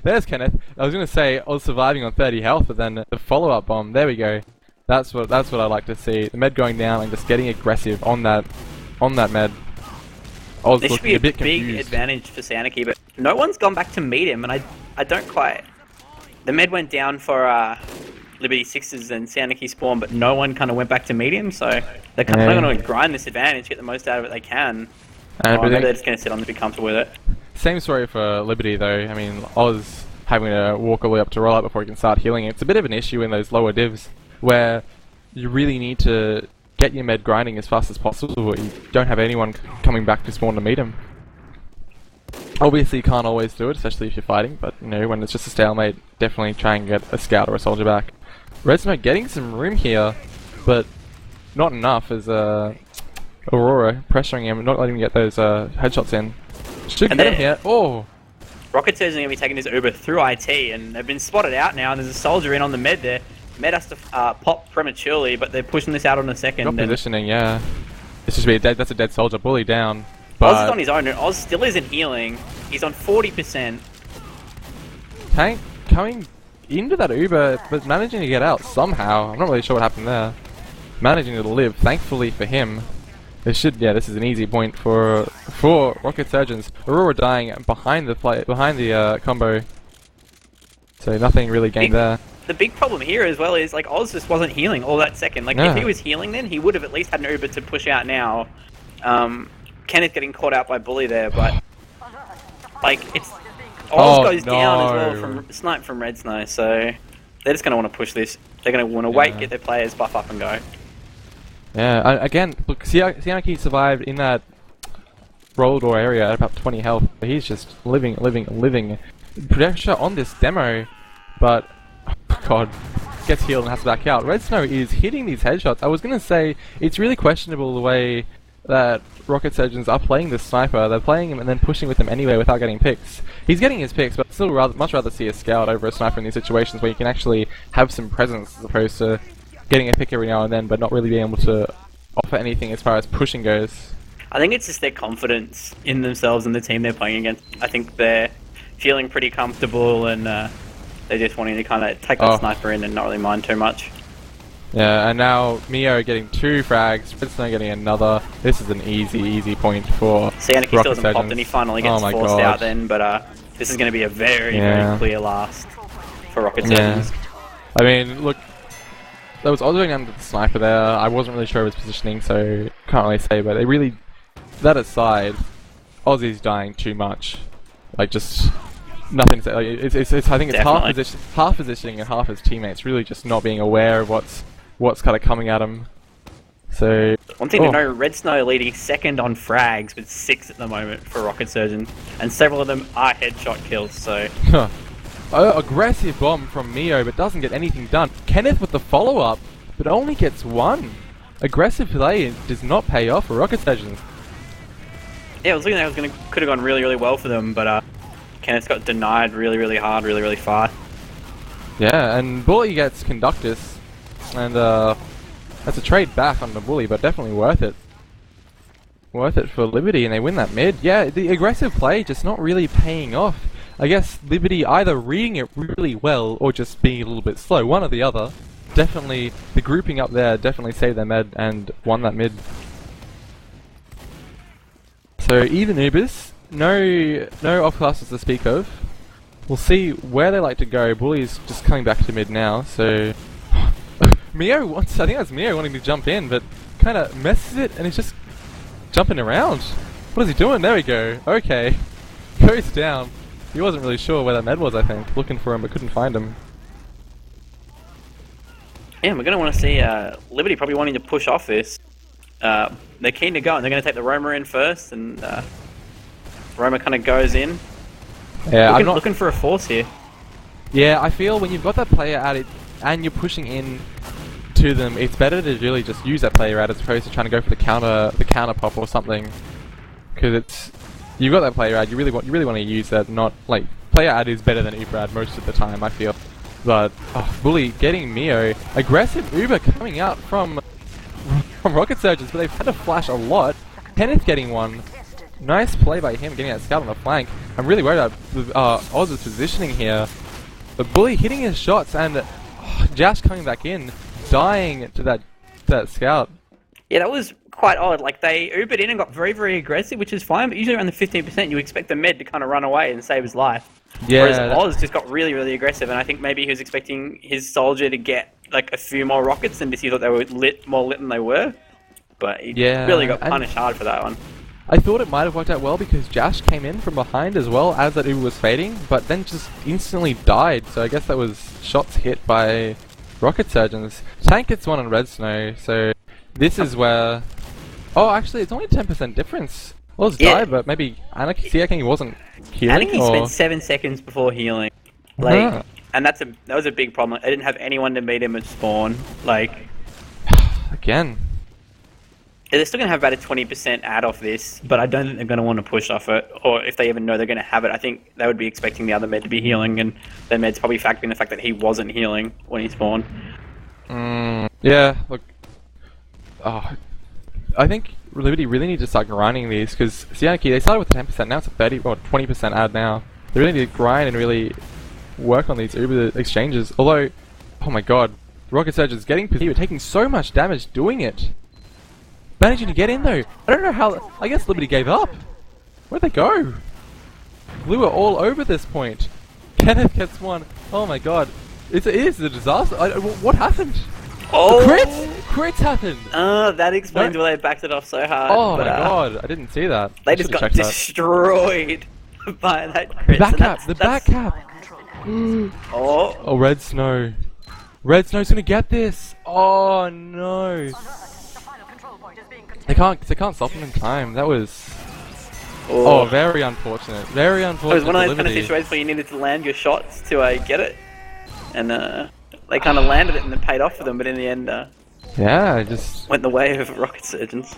There's Kenneth. I was going to say I was surviving on 30 health, but then the follow-up bomb, there we go. That's what I like to see. The med going down and just getting aggressive on that med. I was
This should be
looking
a
a bit confused.
big advantage for Saniki, but no one's gone back to meet him, and I don't quite... The med went down for Liberty Sixes and Saniki spawn, but no one kind of went back to meet him, so they're kind of going to grind this advantage, get the most out of it they can. Maybe they're just going to sit on to be comfortable with it.
Same story for Liberty though. I mean, Oz having to walk all the way up to rollout before he can start healing. It's a bit of an issue in those lower divs where you really need to get your med grinding as fast as possible, but you don't have anyone coming back to spawn to meet him. Obviously you can't always do it, especially if you're fighting, but you know, when it's just a stalemate, definitely try and get a scout or a soldier back. Red Smoke getting some room here, but not enough as Aurora pressuring him, not letting him get those headshots in. Should get him here. Oh!
Rocket says they're going to be taking this Uber through IT, and they've been spotted out now, and there's a soldier in on the med there. Med has to pop prematurely, but they're pushing this out on a second.
Not positioning, yeah. This should be that's a dead soldier. Bully down. But
Oz is on his own, and Oz still isn't healing. He's on 40%.
Tank coming into that Uber, but managing to get out somehow. I'm not really sure what happened there. Managing to live, thankfully for him. This is an easy point for Rocket Surgeons. Aurora dying behind the combo. So nothing really gained there.
The big problem here as well is like Oz just wasn't healing all that second. Like if he was healing then, he would have at least had an Uber to push out now. Kenneth getting caught out by Bully there, but like it's Oz goes down as well from snipe from Red Snow, so they're just gonna want to push this. They're gonna want to wait, get their players buff up and go.
Yeah, again, look, Siaki survived in that roll door area at about 20 health. He's just living. Pressure on this demo, but oh god, gets healed and has to back out. Red Snow is hitting these headshots. I was gonna say it's really questionable the way that Rocket Surgeons are playing this sniper. They're playing him and then pushing with him anyway without getting picks. He's getting his picks, but still much rather see a scout over a sniper in these situations where you can actually have some presence as opposed to getting a pick every now and then, but not really being able to offer anything as far as pushing goes.
I think it's just their confidence in themselves and the team they're playing against. I think they're feeling pretty comfortable and they're just wanting to kind of take that sniper in and not really mind too much.
Yeah, and now Mio getting 2 frags, Red Snow getting another. This is an easy point for
Sienna still hasn't popped and he finally gets forced out then, but this is going to be a very clear last for Rocket Surgeons.
I mean, look, there was Oz going down to the sniper there. I wasn't really sure of his positioning, so can't really say, but they really, that aside, Ozzy's dying too much. Like, just nothing to say. Like, I think it's half positioning and half his teammates really just not being aware of what's kind of coming at him. So
one thing to know, Red Snow leading second on frags with 6 at the moment for Rocket Surgeon, and several of them are headshot kills. So
aggressive bomb from Mio, but doesn't get anything done. Kenneth with the follow-up, but only gets 1. Aggressive play does not pay off for Rocket Surgeon.
Yeah, I was looking at it could have gone really well for them, but Kenneth got denied really hard, really fast.
Yeah, and Bully gets Conductus, and that's a trade back on the Bully, but definitely worth it. Worth it for Liberty, and they win that mid. Yeah, the aggressive play just not really paying off. I guess Liberty either reading it really well or just being a little bit slow, one or the other. Definitely, the grouping up there definitely saved their mid and won that mid. So even Ubers, no off classes to speak of. We'll see where they like to go. Bully's just coming back to mid now, so Mio wants, I think that's Mio wanting to jump in, but kind of messes it and he's just jumping around. What is he doing? There we go. Okay. Goes down. He wasn't really sure where that med was, I think. Looking for him but couldn't find him.
Yeah, we're going to want to see Liberty probably wanting to push off this. They're keen to go and they're going to take the Roma in first, and Roma kind of goes in.
Yeah,
looking for a force here.
Yeah, I feel when you've got that player at it and you're pushing in to them, it's better to really just use that player out as opposed to trying to go for the counter pop or something. Because you've got that player ad, you really want to use that. Not like player ad is better than Uber ad most of the time, I feel. But Bully getting Mio, aggressive Uber coming out from Rocket Surgeons, but they've had to flash a lot. Kenneth getting one. Nice play by him, getting that scout on the flank. I'm really worried about Oz's positioning here. But Bully hitting his shots and Jash coming back in, dying to that scout. Yeah,
that was quite odd. Like, they Ubered in and got very aggressive, which is fine, but usually around the 15% you expect the med to kind of run away and save his life. Yeah, whereas Oz just got really aggressive, and I think maybe he was expecting his soldier to get like a few more rockets and just he thought they were more lit than they were. But he really got punished hard for that one.
I thought it might have worked out well because Jash came in from behind as well as that Uber was fading, but then just instantly died, so I guess that was shots hit by Rocket Surgeons. Tank gets one on Red Snow, so this is where... Oh, actually, it's only a 10% difference. Oz died, but maybe Siaking wasn't healing?
Anarchy spent 7 seconds before healing. Like, and that was a big problem. I didn't have anyone to meet him at spawn. Like...
Again.
They're still going to have about a 20% ad off this, but I don't think they're going to want to push off it, or if they even know they're going to have it, I think they would be expecting the other med to be healing, and their med's probably factoring the fact that he wasn't healing when he spawned.
Yeah, look, I think Liberty really need to start grinding these, because Sianaki, they started with 10%, now it's a 30 or 20% ad now. They really need to grind and really work on these Uber exchanges, although, oh my god, Rocket Surge is getting positive, taking so much damage doing it. Managing to get in though. I don't know how. I guess Liberty gave up. Where'd they go? Blue are all over this point. Kenneth gets one. Oh my god. It is a disaster. What happened?
Oh!
Crits happened!
That explains why they backed it off so hard.
Oh my god, I didn't see that.
They just got destroyed by that crit.
The back cap! Oh, Red Snow. Red Snow's gonna get this! Oh no! They can't stop him in time. That was Oh, very unfortunate. Very unfortunate.
It was one of
for
those kind of
Liberty.
situations where you needed to land your shots to get it, and they kind of landed it and it paid off for them. But in the end,
Yeah, just
went the way of rocket surgeons.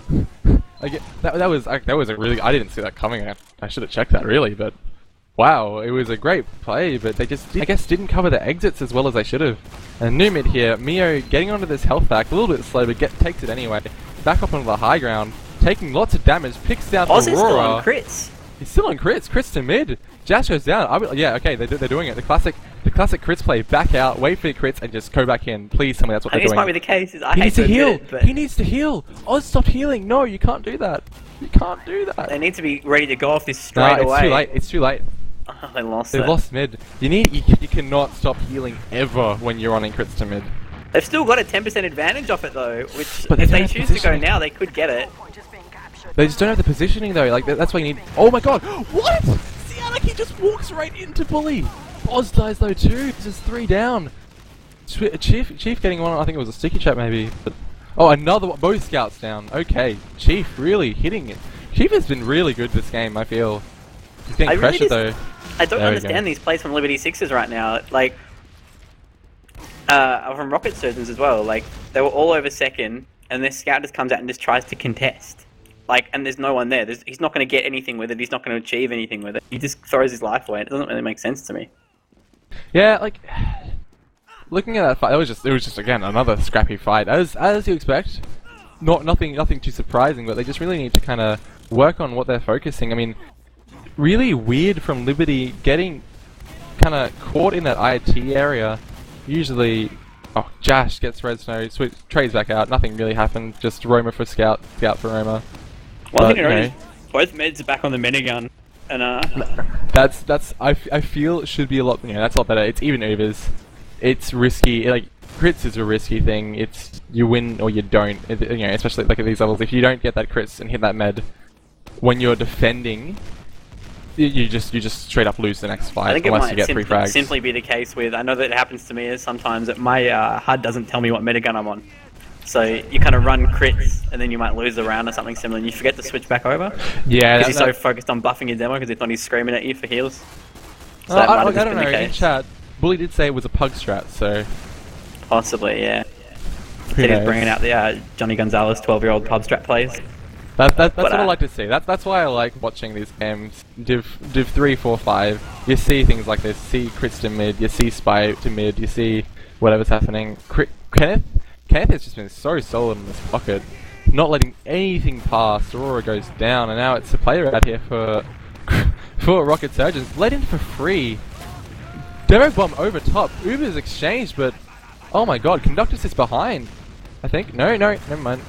that was a really. I didn't see that coming. I should have checked that really, but wow, it was a great play. But they just, I guess, didn't cover the exits as well as they should have. And new mid here, Mio getting onto this health pack, a little bit slow, but takes it anyway. Back up onto the high ground, taking lots of damage, picks down
Oz is
Aurora.
still on crits.
He's still on crits. Crits to mid. Jash goes down. Yeah, okay, they're doing it. The classic crits play. Back out, wait for your crits, and just go back in. Please tell me that's what
I
they're
think this
doing.
might be the case. I
He
hate
needs
to
to
admit
heal.
it, but
He needs to heal. Oz, stop healing. No, you can't do that. You can't do that.
they need to be ready to go off this
No,
straight away.
it's too late. It's too late.
Oh, they lost
They've
it.
lost mid. You cannot stop healing ever when you're running crits to mid.
They've still got a 10% advantage off it though, which
But
if
they
they
don't have
choose to go
positioning.
now, they could get it.
They just don't have the positioning though. Like that's why you need. Oh my god! What? Sianaki just walks right into Bully. Oz dies though too. This is 3 down. Chief getting one. I think it was a sticky trap maybe. But oh, another one. Both scouts down. Okay, Chief really hitting it. Chief has been really good this game. I feel. He's getting pressured though.
I don't
There we go.
understand these plays from Liberty Sixes right now. Like, from Rocket Surgeons as well. Like, they were all over second, and this scout just comes out and just tries to contest. Like, and there's no one there. He's not going to get anything with it. He's not going to achieve anything with it. He just throws his life away. It doesn't really make sense to me.
Yeah, like looking at that fight, it was just again another scrappy fight, as you expect. Nothing too surprising, but they just really need to kind of work on what they're focusing. I mean, really weird from Liberty getting kind of caught in that IT area. Usually, oh, Jash gets red snow, trades back out. Nothing really happened. Just Roma for scout for Roma.
One thing
But,
to note
you
is both meds are back on the minigun, and
I feel it should be a lot. That's a lot better. It's even Ubers. It's risky. Like crits is a risky thing. It's you win or you don't. Especially like at these levels. If you don't get that crits and hit that med when you're defending, you just straight up lose the next fight
I think it
unless
might
you get 3 frags.
simply be the case with. I know that it happens to me sometimes that my HUD doesn't tell me what minigun I'm on. So you kind of run crits, and then you might lose the round or something similar, and you forget to switch back over.
Yeah,
Because you're so focused on buffing your demo, because if not, he's screaming at you for heals. So that might
I
have just
don't
been
know.
the
In
case.
chat, Bully did say it was a pug strat, so
Possibly, yeah.
who
Said he's
knows?
bringing out the Johnny Gonzalez 12-year-old pub strat plays.
That's what
But,
I like to see. That's why I like watching these games. Div 3, 4, 5. You see things like this. See crits to mid. You see spy to mid. You see whatever's happening. Kenneth has just been so solid in this pocket, not letting anything pass. Aurora goes down, and now it's a player out here for Rocket Surgeons. Let in for free. Demo bomb over top. Uber's exchanged, but oh my god, Conductus is behind. I think no, never mind.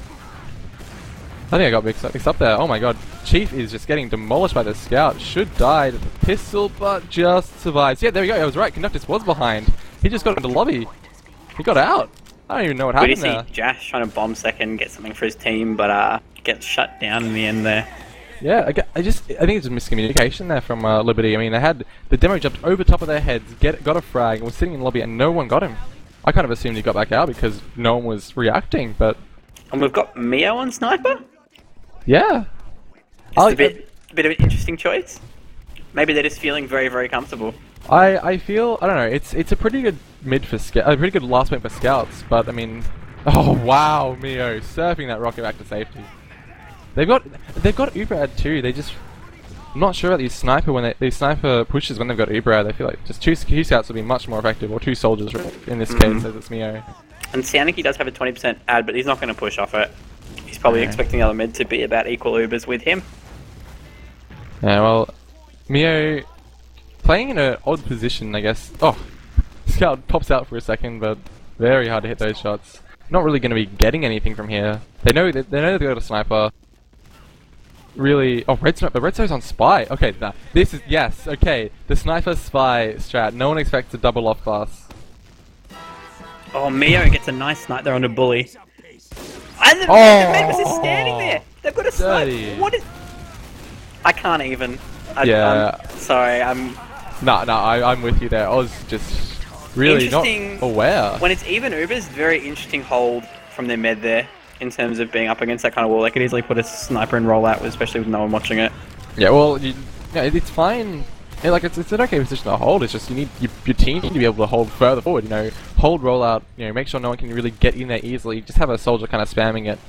I think I got mixed up there. Oh my god, Chief is just getting demolished by the scout. Should die to the pistol, but just survives. Yeah, there we go. I was right. Conductus was behind. He just got into lobby. He got out. I don't even know what
We
happened
did see
there.
Jash trying to bomb second, get something for his team, but gets shut down in the end there.
Yeah, I think it's a miscommunication there from Liberty. I mean, they had the demo jumped over top of their heads, got a frag, and was sitting in lobby, and no one got him. I kind of assumed he got back out because no one was reacting, but
And we've got Mio on sniper.
yeah.
It's a bit of an interesting choice. Maybe they're just feeling very, very comfortable.
I feel, I don't know, it's a pretty good mid for a pretty good last mid for scouts, but I mean, oh wow, Mio surfing that rocket back to safety. They've got Uberad too. They just, I'm not sure about these sniper sniper pushes when they've got Uberad. I feel like just two scouts would be much more effective, or 2 soldiers in this case, as it's Mio.
And Sianiki does have a 20% ad, but he's not going to push off it. He's probably expecting the other mid to be about equal Ubers with him.
Yeah, well, Mio playing in an odd position, I guess. Oh, Scout pops out for a second, but very hard to hit those shots. Not really going to be getting anything from here. They know they've got a sniper. Really, oh, red snow, but red snow's on spy. Okay, this is yes. Okay, the sniper spy strat. No one expects a double off class.
Oh, Mio gets a nice snipe there on the bully. And the mid was just standing there. They've got a
Dirty.
snipe. What is? I can't even.
Yeah.
I'm sorry.
I'm with you there. I was just really not
Interesting.
aware.
When it's even Ubers, very interesting hold from their med there in terms of being up against that kind of wall. They could easily put a sniper and roll out, especially with no one watching it.
Yeah, well, it's fine. Yeah, like it's an okay position to hold. It's just you need your team to be able to hold further forward. You know, hold rollout. You know, make sure no one can really get in there easily. Just have a soldier kind of spamming it.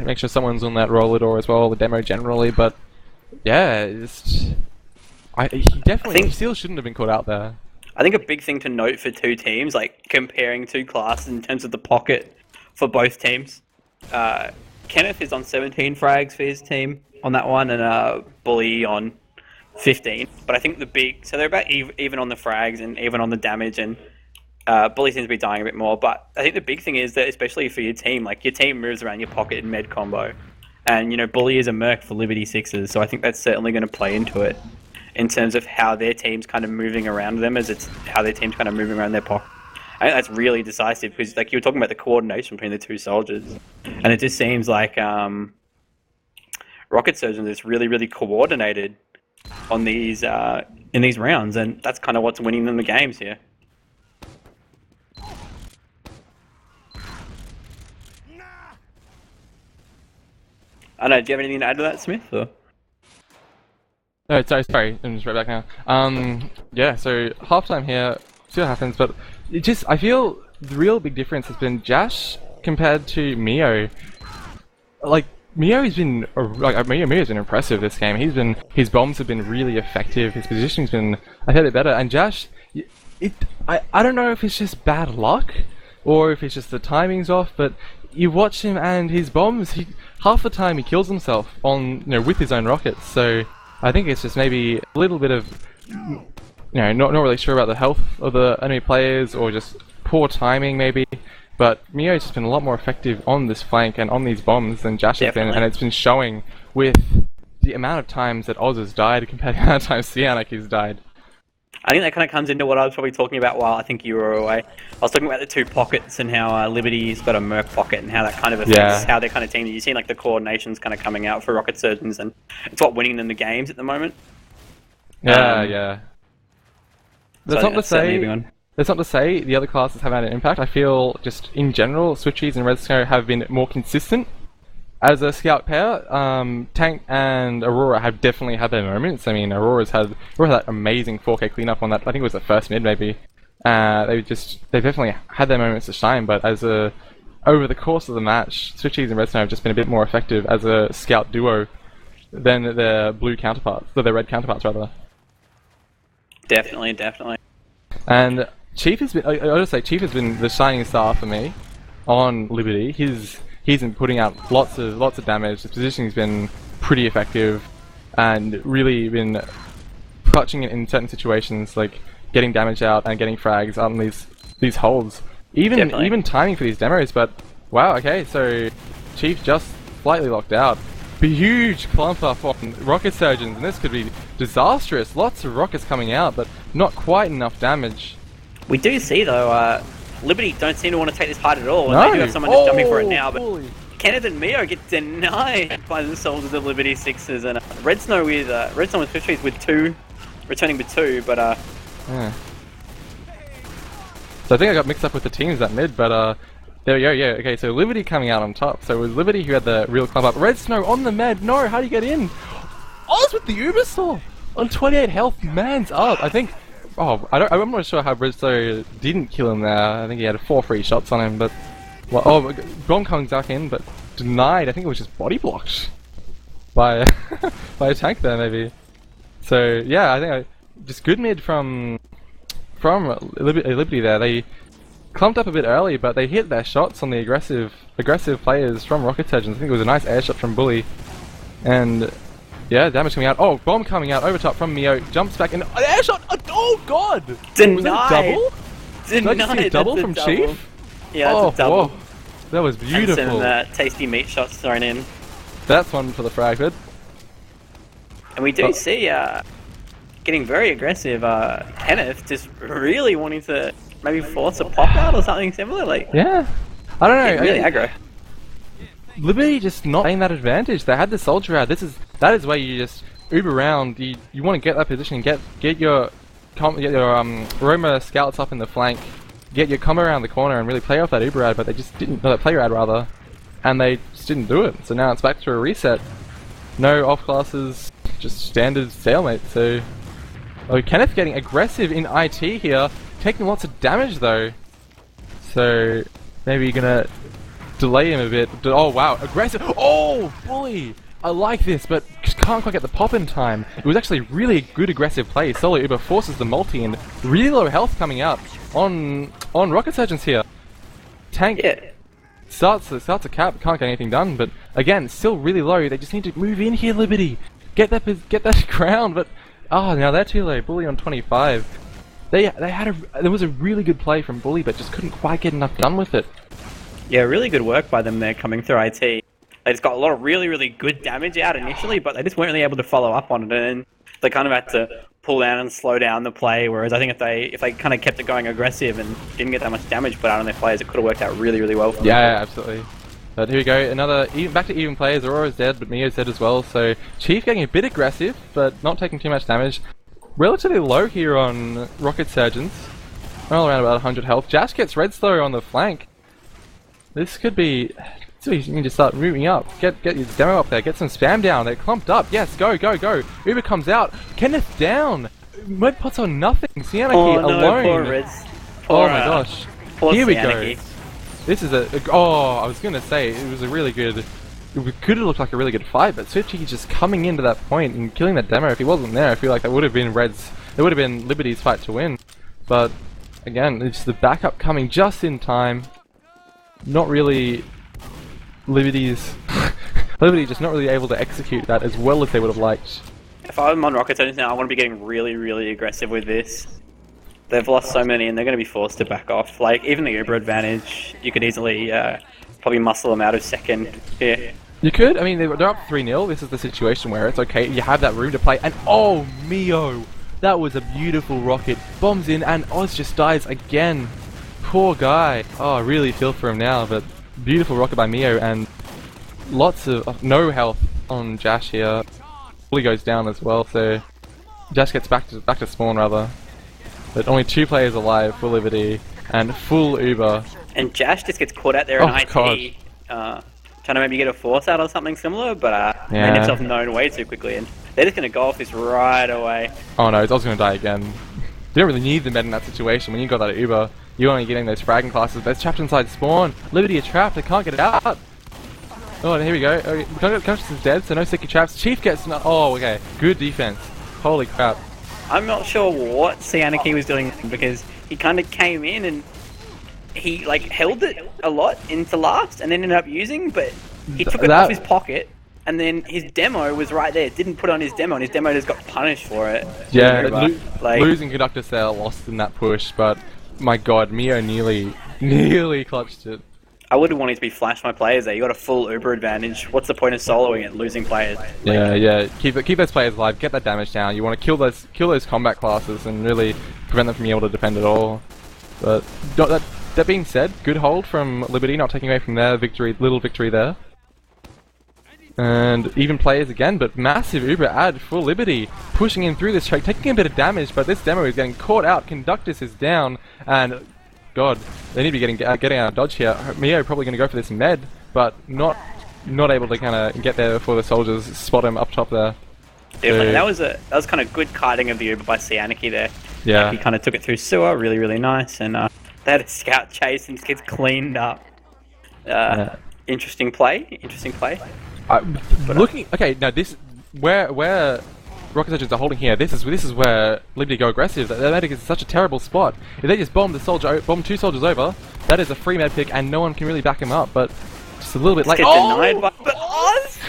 Make sure someone's on that roller door as well. The demo generally, but yeah, he definitely he still shouldn't have been caught out there.
I think a big thing to note for two teams, like comparing two classes in terms of the pocket for both teams. Kenneth is on 17 frags for his team on that one, and Bully on 15. But I think so they're about even on the frags and even on the damage, and Bully seems to be dying a bit more. But I think the big thing is that, especially for your team, like your team moves around your pocket in med combo, and you know Bully is a merc for Liberty Sixes, so I think that's certainly going to play into it in terms of how their team's kind of moving around them, as it's how their team's kind of moving around their pocket. I think that's really decisive because, like, you were talking about the coordination between the two soldiers, and it just seems like Rocket Surgeon is really, really coordinated on these in these rounds, and that's kind of what's winning them the games here. I don't know. Do you have anything to add to that, Smith? Or?
No, sorry, I'm just right back now. Yeah, so halftime here, see what happens, but I feel the real big difference has been Jash compared to Mio. Like, Mio's been impressive this game. His bombs have been really effective, his positioning's been a bit better, and Jash, I don't know if it's just bad luck, or if it's just the timing's off, but you watch him and his bombs, half the time he kills himself with his own rockets, so I think it's just maybe a little bit of, not really sure about the health of the enemy players, or just poor timing maybe. But Mio's just been a lot more effective on this flank and on these bombs than Jash has been, and it's been showing with the amount of times that Oz has died compared to the amount of times Sianak has died.
I think that kind of comes into what I was probably talking about while I think you were away. I was talking about the two pockets and how Liberty's got a merc pocket and how that kind of affects how they're kind of teaming. You've seen like the coordination's kind of coming out for Rocket Surgeons, and it's what winning them the games at the moment.
Yeah. That's not to say the other classes have had an impact. I feel just in general, Switchies and Red Snow have been more consistent as a scout pair. Tank and Aurora have definitely had their moments. I mean, Aurora had that amazing 4K cleanup on that. I think it was the first mid maybe. They definitely had their moments to shine. But over the course of the match, Switchies and Red Snow have just been a bit more effective as a scout duo than their red counterparts rather.
Definitely.
And Chief has been. I'll just say Chief has been the shining star for me on Liberty. He's been putting out lots of damage. His positioning's been pretty effective, and really been clutching it in certain situations, like getting damage out and getting frags out on these holds. Even timing for these demos. But wow, okay, so Chief just slightly locked out. A huge clump up on Rocket Surgeons, and this could be disastrous. Lots of rockets coming out, but not quite enough damage.
We do see though, Liberty don't seem to want to take this hard at all, and they do have someone just jumping for it now, but Kenneth and Mio get denied by the soldiers of Liberty Sixes, and Red Snow with 50 with 2, returning with 2, but
yeah. So I think I got mixed up with the teams that mid, but there we go, yeah, okay, so Liberty coming out on top. So it was Liberty who had the real clump up. Red Snow on the med, no, how do you get in? Oz with the Uber Saw on 28 health, man's up. I think, I'm not sure how Red Snow didn't kill him there. I think he had 4 free shots on him, but, bomb comes back in, but denied. I think it was just body blocked by, by a tank there maybe. So yeah, I think just good mid from Liberty there. They clumped up a bit early, but they hit their shots on the aggressive players from Rocket Surgeons. I think it was a nice air shot from Bully, and yeah, damage coming out. Oh, bomb coming out over top from Mio. Jumps back and air shot. Oh god!
Denied.
Was that a double?
Denied.
Did I just see a double from Chief?
Yeah, that's a double.
Whoa. That was beautiful.
And some tasty meat shots thrown in.
That's one for the fragment.
And we do see getting very aggressive. Kenneth just really wanting to maybe force a pop out or something similar. Like
yeah, I don't know.
Really aggro.
Liberty just not playing that advantage. They had the soldier out. That is where you just uber around. You want to get that position, get your Roma scouts up in the flank, get your combo around the corner and really play off that uber ad, but they just didn't. That player ad rather, and they just didn't do it. So now it's back to a reset. No off classes. just standard stalemate. So, oh, Kenneth getting aggressive in IT here, taking lots of damage though. So maybe you're gonna delay him a bit. Oh wow, aggressive! Oh, Bully! I like this, but just can't quite get the pop in time. It was actually really good aggressive play. Solo Uber forces the multi and really low health coming out on Rocket Surgeons here. Tank starts a cap, can't get anything done, but again, still really low. They just need to move in here, Liberty. Get that ground, but now they're too low. Bully on 25. There was a really good play from Bully, but just couldn't quite get enough done with it.
Yeah, really good work by them there coming through IT. They just got a lot of really, really good damage out initially, but they just weren't really able to follow up on it, and they kind of had to pull down and slow down the play. Whereas I think if they kind of kept it going aggressive and didn't get that much damage put out on their players, it could have worked out really, really well for them.
Yeah, absolutely. But here we go, back to even players. Aurora's dead, but Mio's dead as well. So Chief getting a bit aggressive, but not taking too much damage. Relatively low here on Rocket Surgeons. All around about 100 health. Jash gets Red Slow on the flank. This could be... So you need to start moving up. Get your demo up there. Get some spam down. They're clumped up. Yes, go. Uber comes out. Kenneth down. Med puts on nothing. Cianarchy alone.
Poor Reds.
Oh my gosh. Here we go.
Cianarchy.
This is I was gonna say it was a really good. It could have looked like a really good fight, but Swifty just coming into that point and killing that demo. If he wasn't there, I feel like that would have been Reds. It would have been Liberty's fight to win. But again, it's the backup coming just in time. Not really. Liberty just not really able to execute that as well as they would have liked.
If I'm on Rocket Surgeons now, I want to be getting really, really aggressive with this. They've lost so many, and they're going to be forced to back off. Like, even the Uber advantage, you could easily probably muscle them out of second. Yeah.
You could. I mean, they're up 3-0. This is the situation where it's okay. You have that room to play. And oh, Mio! That was a beautiful rocket. Bombs in, and Oz just dies again. Poor guy. Oh, I really feel for him now, but beautiful rocket by Mio, and lots of no health on Jash here. Bully goes down as well, so Jash gets back to spawn rather. But only 2 players alive for Liberty and full Uber.
And Jash just gets caught out there in IT, trying to maybe get a force out or something similar, but made himself known way too quickly, and they're just going to go off this right away. Oh no,
I was going to die again. You don't really need the med in that situation. When you got that Uber, you're only getting those fragging classes. They're trapped inside spawn. Liberty are trapped. They can't get it out. Oh, and here we go. Conscious is dead, so no sticky traps. Chief gets... Oh, okay. Good defense. Holy crap.
I'm not sure what Cianarchy was doing, because he kind of came in and he held it a lot into last and then ended up using, but he took it off his pocket, and then his demo was right there. Didn't put on his demo, and his demo just got punished for it.
Yeah, losing Conductor Cell lost in that push, but my god, Mio nearly clutched it.
I would have wanted to be flash my players there. You got a full Uber advantage. What's the point of soloing it, losing players?
Yeah. Keep those players alive. Get that damage down. You want to kill those combat classes and really prevent them from being able to defend at all. But that being said, good hold from Liberty, not taking away from their little victory there. And even players again, but massive Uber ad for Liberty, pushing in through this choke, taking a bit of damage, but this demo is getting caught out. Conductus is down, and god, they need to be getting out of dodge here. Mio probably going to go for this med, but not able to kind of get there before the soldiers spot him up top there.
Definitely, that was kind of good kiting of the Uber by Cianarchy there.
Yeah,
he kind of took it through sewer, really, really nice, and they had a scout chase and gets cleaned up. Interesting play.
Okay, now this where Rocket Surgeons are holding here. This is where Liberty go aggressive. Their medic is such a terrible spot. If they just bomb 2 soldiers over, that is a free med pick, and no one can really back him up. But just a little bit late.
Denied by Oz.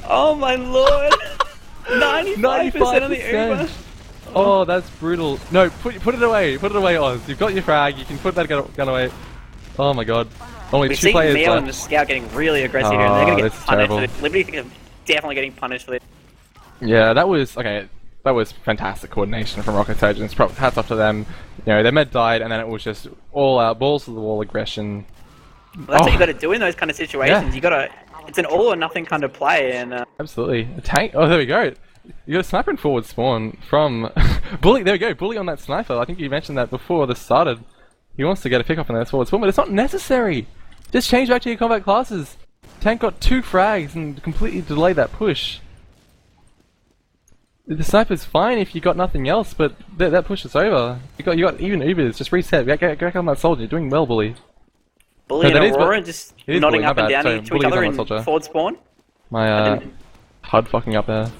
Oh my lord! 95% of the Uber.
Oh, that's brutal. No, put it away. Put it away, Oz. You've got your frag. You can put that gun away. Oh my god. Only 2 players left.
Mio and the scout getting really aggressive here, and they're going to get punished for this. Liberty is definitely getting punished for this.
Yeah, that was fantastic coordination from Rocket Surgeons. Hats off to them. You know, their med died, and then it was just all out, balls to the wall aggression.
Well, that's what you got to do in those kind of situations. Yeah. It's an all or nothing kind of play, and
absolutely. A tank. Oh, there we go. You got a sniper in forward spawn from Bully. There we go. Bully on that sniper. I think you mentioned that before this started. He wants to get a pick off in that forward spawn, but it's not necessary. Just change back to your combat classes. Tank got 2 frags and completely delayed that push. The sniper's fine if you got nothing else, but that pushes over. You got even Ubers. Just reset. Get back on that soldier. You're doing well, Bully.
Bully and Aurora just nodding
Bully,
up and
bad.
down
Sorry,
to each other in forward spawn.
My HUD fucking up there.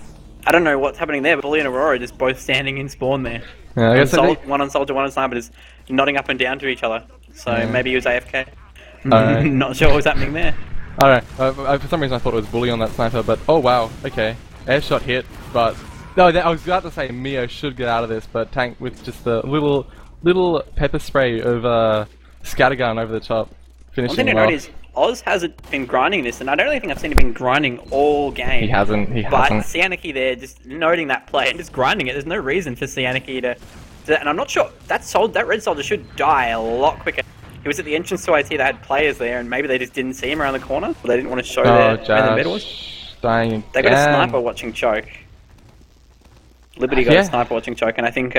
I don't know what's happening there, but Bully and Aurora are just both standing in spawn there.
Yeah, I guess
one on soldier, one on sniper, just nodding up and down to each other. So maybe he was AFK. Not sure what was happening there.
Alright, for some reason I thought it was Bully on that sniper, but oh wow, okay. Air shot hit, but... No, I was about to say Mio should get out of this, but Tank with just a little pepper spray of scattergun over the top. Finishing
One thing to note is, Oz hasn't been grinding this, and I don't really think I've seen him been grinding all game.
He hasn't.
But Sianiki there, just noting that play and just grinding it, there's no reason for Sianiki to... And I'm not sure, that red soldier should die a lot quicker. He was at the entrance to IT, they had players there, and maybe they just didn't see him around the corner, or they didn't want to show where the mid was.
Dying
they got a sniper watching choke. Liberty got a sniper watching choke, and I think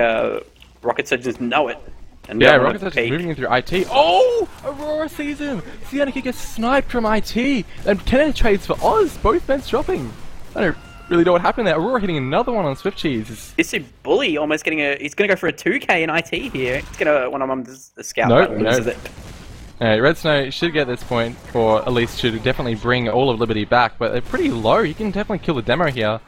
Rocket Surgeons know it. And
Rocket Surgeons moving in through IT. Oh! Aurora sees him! Sianiki gets sniped from IT! And Kenneth trades for Oz, both men dropping. I don't really know what happened there. Aurora hitting another one on Swift Cheese.
This is Bully almost getting he's gonna go for a 2k in IT here. He's gonna one of them the scout loses it.
Red Snow should get this point, or at least should definitely bring all of Liberty back, but they're pretty low. You can definitely kill the demo here.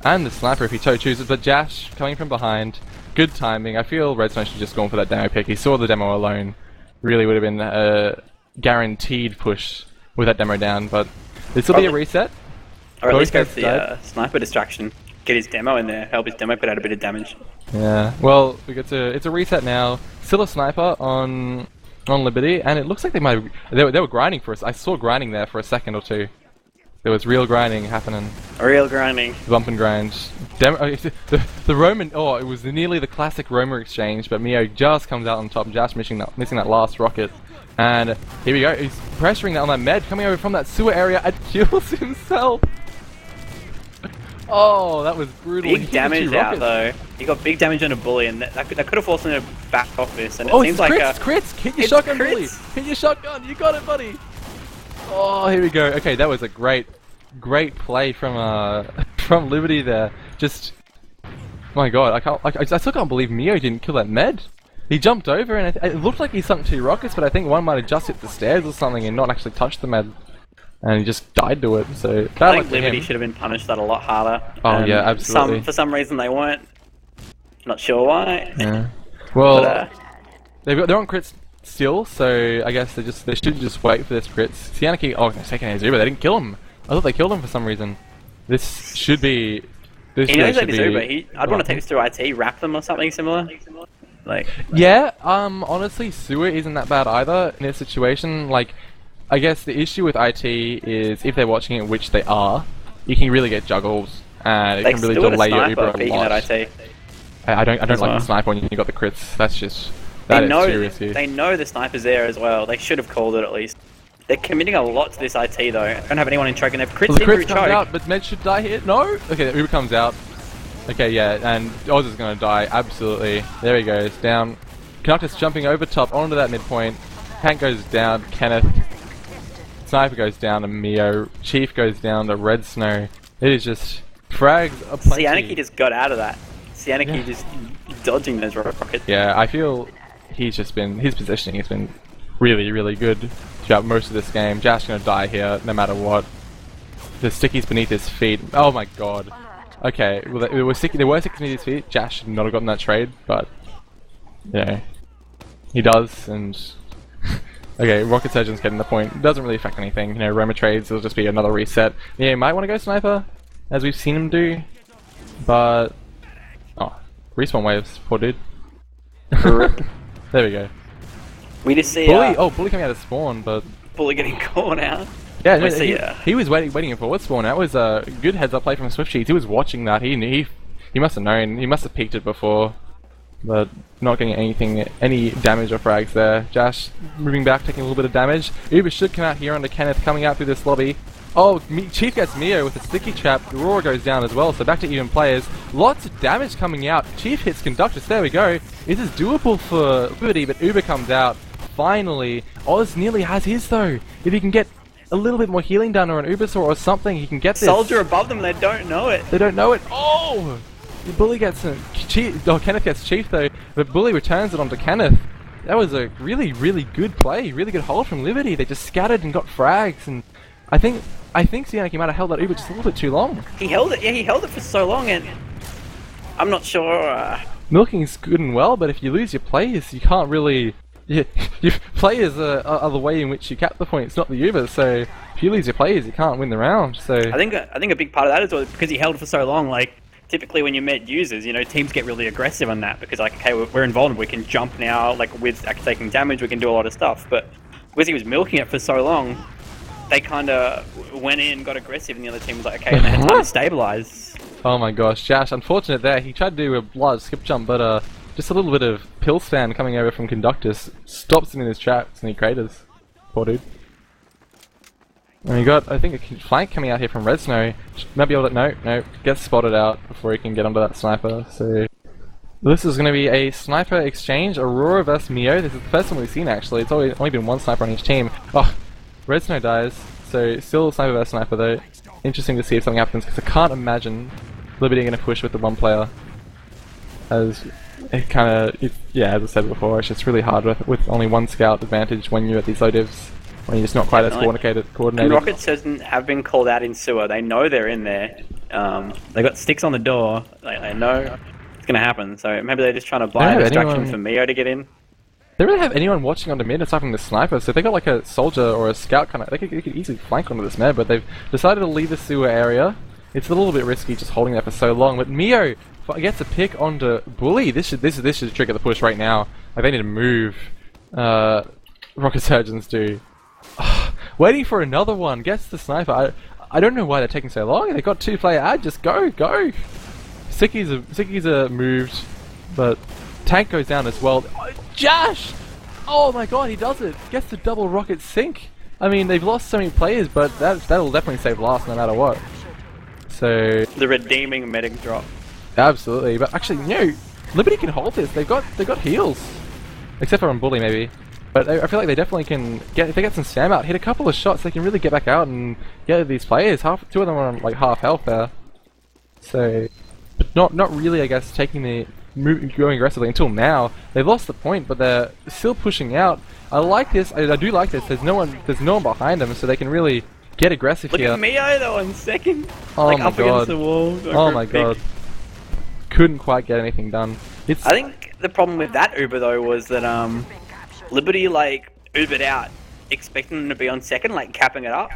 And the sniper if he so chooses, but Jash coming from behind. Good timing. I feel Red Snow should just gone for that demo pick. He saw the demo alone. Really would have been a guaranteed push with that demo down, but this will be a reset.
Or at least go for the sniper distraction. Get his demo in there, help his demo put out a bit of damage.
Yeah, well, it's a reset now. Still a sniper on Liberty, and it looks like they were grinding for us. I saw grinding there for a second or two. There was real grinding happening.
Real grinding.
Bump and grind. The Roman... Oh, it was nearly the classic Romer exchange, but Mio just comes out on top, just missing that last rocket. And here we go. He's pressuring that on that med, coming over from that sewer area and kills himself. Oh, that was brutal.
Big damage out though. He got big damage on a Bully, and that could have forced him to back off this. And it seems like
crits! Hit your shotgun, Bully! Hit your shotgun! You got it, buddy! Oh, here we go. Okay, that was a great play from from Liberty there. Just, my God, I still can't believe Mio didn't kill that med. He jumped over, and it looked like he sunk 2 rockets, but I think one might have just hit the stairs or something and not actually touched the med. And he just died to it, so...
I think Liberty should have been punished that a lot harder.
Oh yeah, absolutely.
For some reason they weren't. Not sure why.
Yeah. Well, they're on crits still, so I guess they should just wait for this crits. Sianiki, they're taking his Uber, they didn't kill him. I thought they killed him for some reason. This should be...
He knows that he's Uber, I'd want to take this through IT, wrap them or something similar. Like...
Yeah, honestly, sewer isn't that bad either in this situation. Like, I guess the issue with IT is if they're watching it, which they are, you can really get juggles, and it can really delay your Uber a lot. I don't like the sniper when you got the crits. That's just... That is serious here.
They know the sniper's there as well. They should have called it at least. They're committing a lot to this IT though. I don't have anyone in choke, and they've crits in through choke.
Out, but Med should die here. No? Okay, the Uber comes out. Okay, yeah, and Oz is going to die, absolutely. There he goes, down. Canuckus jumping over top onto that midpoint. Hank goes down, Kenneth. Sniper goes down to Mio. Chief goes down to Red Snow. It is just frags a plenty.
Sianiki just got out of that. Sianiki just dodging those rockets.
Yeah, I feel he's just been... His positioning has been really, really good throughout most of this game. Jash going to die here, no matter what. The stickies beneath his feet. Oh my God. Okay, well, there were stickies beneath his feet. Jash should not have gotten that trade, but... Yeah. He does, and... Okay, Rocket Surgeon's getting the point. It doesn't really affect anything. You know, Roma trades, it'll just be another reset. Yeah, you might want to go Sniper, as we've seen him do. But... Oh, respawn waves, poor dude. There we go.
We just see...
Bully! Bully coming out of spawn, but...
Bully getting caught out.
Yeah, no, he was waiting for what spawn. That was a good heads-up play from Swift Cheese. He was watching that. He knew... He must have known. He must have peeked it before. But not getting any damage or frags there. Jash moving back, taking a little bit of damage. Uber should come out here under Kenneth, coming out through this lobby. Oh, Chief gets Mio with a sticky trap. Aurora goes down as well, so back to even players. Lots of damage coming out. Chief hits Conductus. There we go. This is doable for Liberty, but Uber comes out. Finally, Oz nearly has his though. If he can get a little bit more healing done or an Ubersaur or something, he can get this.
Soldier above them, they don't know it.
They don't know it. Oh! Bully gets Kenneth gets Chief though, but Bully returns it onto Kenneth. That was a really, really good play, really good hold from Liberty. They just scattered and got frags, and I think Sianaki might have held that Uber just a little bit too long.
He held it, yeah, he held it for so long, and I'm not sure.
Milking's good and well, but if you lose your players, you can't really. Your players are the way in which you cap the points, not the Uber. So if you lose your players, you can't win the round. So
I think a big part of that is because he held it for so long. Like typically when you met users, you know, teams get really aggressive on that because like, okay, we're invulnerable, we can jump now. Like with taking damage, we can do a lot of stuff. But because he was milking it for so long, they kind of went in, got aggressive, and the other team was like, okay, and they had time to stabilize.
Oh my gosh, Josh, unfortunate there. He tried to do a large skip jump, but just a little bit of pill fan coming over from Conductus stops him in his tracks and he craters. Poor dude. And we got, I think, a flank coming out here from Red Snow. Might be able to, no, gets spotted out before he can get onto that sniper. So this is going to be a sniper exchange, Aurora vs Mio. This is the first one we've seen actually. It's only been one sniper on each team. Oh, Red Snow dies. So still sniper vs sniper though. Interesting to see if something happens because I can't imagine Liberty going to push with the one player. As it kind of, yeah, as I said before, it's just really hard with only one scout advantage when you're at these low divs, when you're just not quite as coordinated.
And Rocket Surgeon have been called out in sewer. They know they're in there. They got sticks on the door. They know it's going to happen. So maybe they're just trying to buy a distraction for Mio to get in.
They don't really have anyone watching on the mid aside from the sniper, so if they got like a soldier or a scout kind of, they could easily flank onto this mid, but they've decided to leave the sewer area. It's a little bit risky just holding that for so long, but Mio gets a pick onto Bully. This should trigger the push right now. Like they need to move. Rocket Surgeons do. Waiting for another one. Gets the sniper. I don't know why they're taking so long. They got 2-player ad. Just go. Sickies are moved, but tank goes down as well. Oh, Josh! Oh my god, he does it. Gets the double rocket sink. I mean, they've lost so many players, but that'll definitely save last no matter what. So
the redeeming medic drop.
Absolutely, but actually, no. Liberty can hold this. They've got heals, except for on Bully maybe. But I feel like they definitely can get, if they get some Sam out, hit a couple of shots, they can really get back out and get these players. Two of them are on like half health there. So, but not really, I guess, going aggressively until now. They've lost the point, but they're still pushing out. I like this. I do like this. There's no one behind them, so they can really get aggressive here.
Look at Mio though on second.
Oh
like
my
up
god.
Against the wall.
Oh my god. Couldn't quite get anything done.
I think the problem with that Uber though was that Liberty like Ubered out, expecting them to be on second, like capping it up.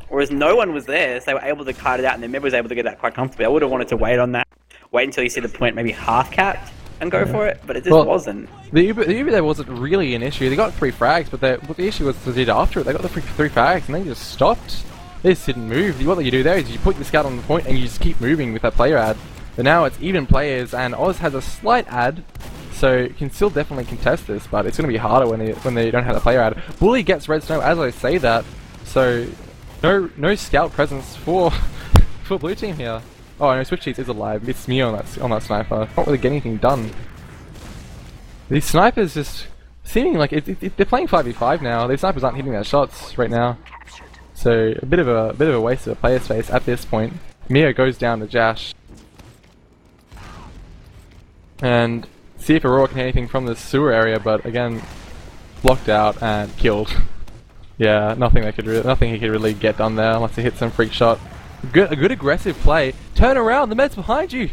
Whereas no one was there, so they were able to kite it out, and then Meb was able to get that quite comfortably. I would have wanted to wait on that, wait until you see the point maybe half capped and go for it, but it just wasn't.
The Uber there wasn't really an issue. They got 3 frags, but the issue was they did after it. They got the 3 frags, and they just stopped. They just didn't move. What you do there is you put the scout on the point, and you just keep moving with that player ad. But now it's even players, and Oz has a slight ad, so can still definitely contest this, but it's going to be harder when they don't have the player ad. Bully gets Red Snow as I say that, so no scout presence for blue team here. Oh no, Switch Cheats is alive. It's me on that sniper. Not really getting anything done. These snipers just seeming like they're playing 5v5 now. These snipers aren't hitting their shots right now, so a bit of a waste of a player space at this point. Mio goes down to Jash, and see if Aurora can hit anything from the sewer area, but again, blocked out and killed. Yeah, nothing he could really get done there unless he hits some freak shot. A good aggressive play. Turn around, the med's behind you.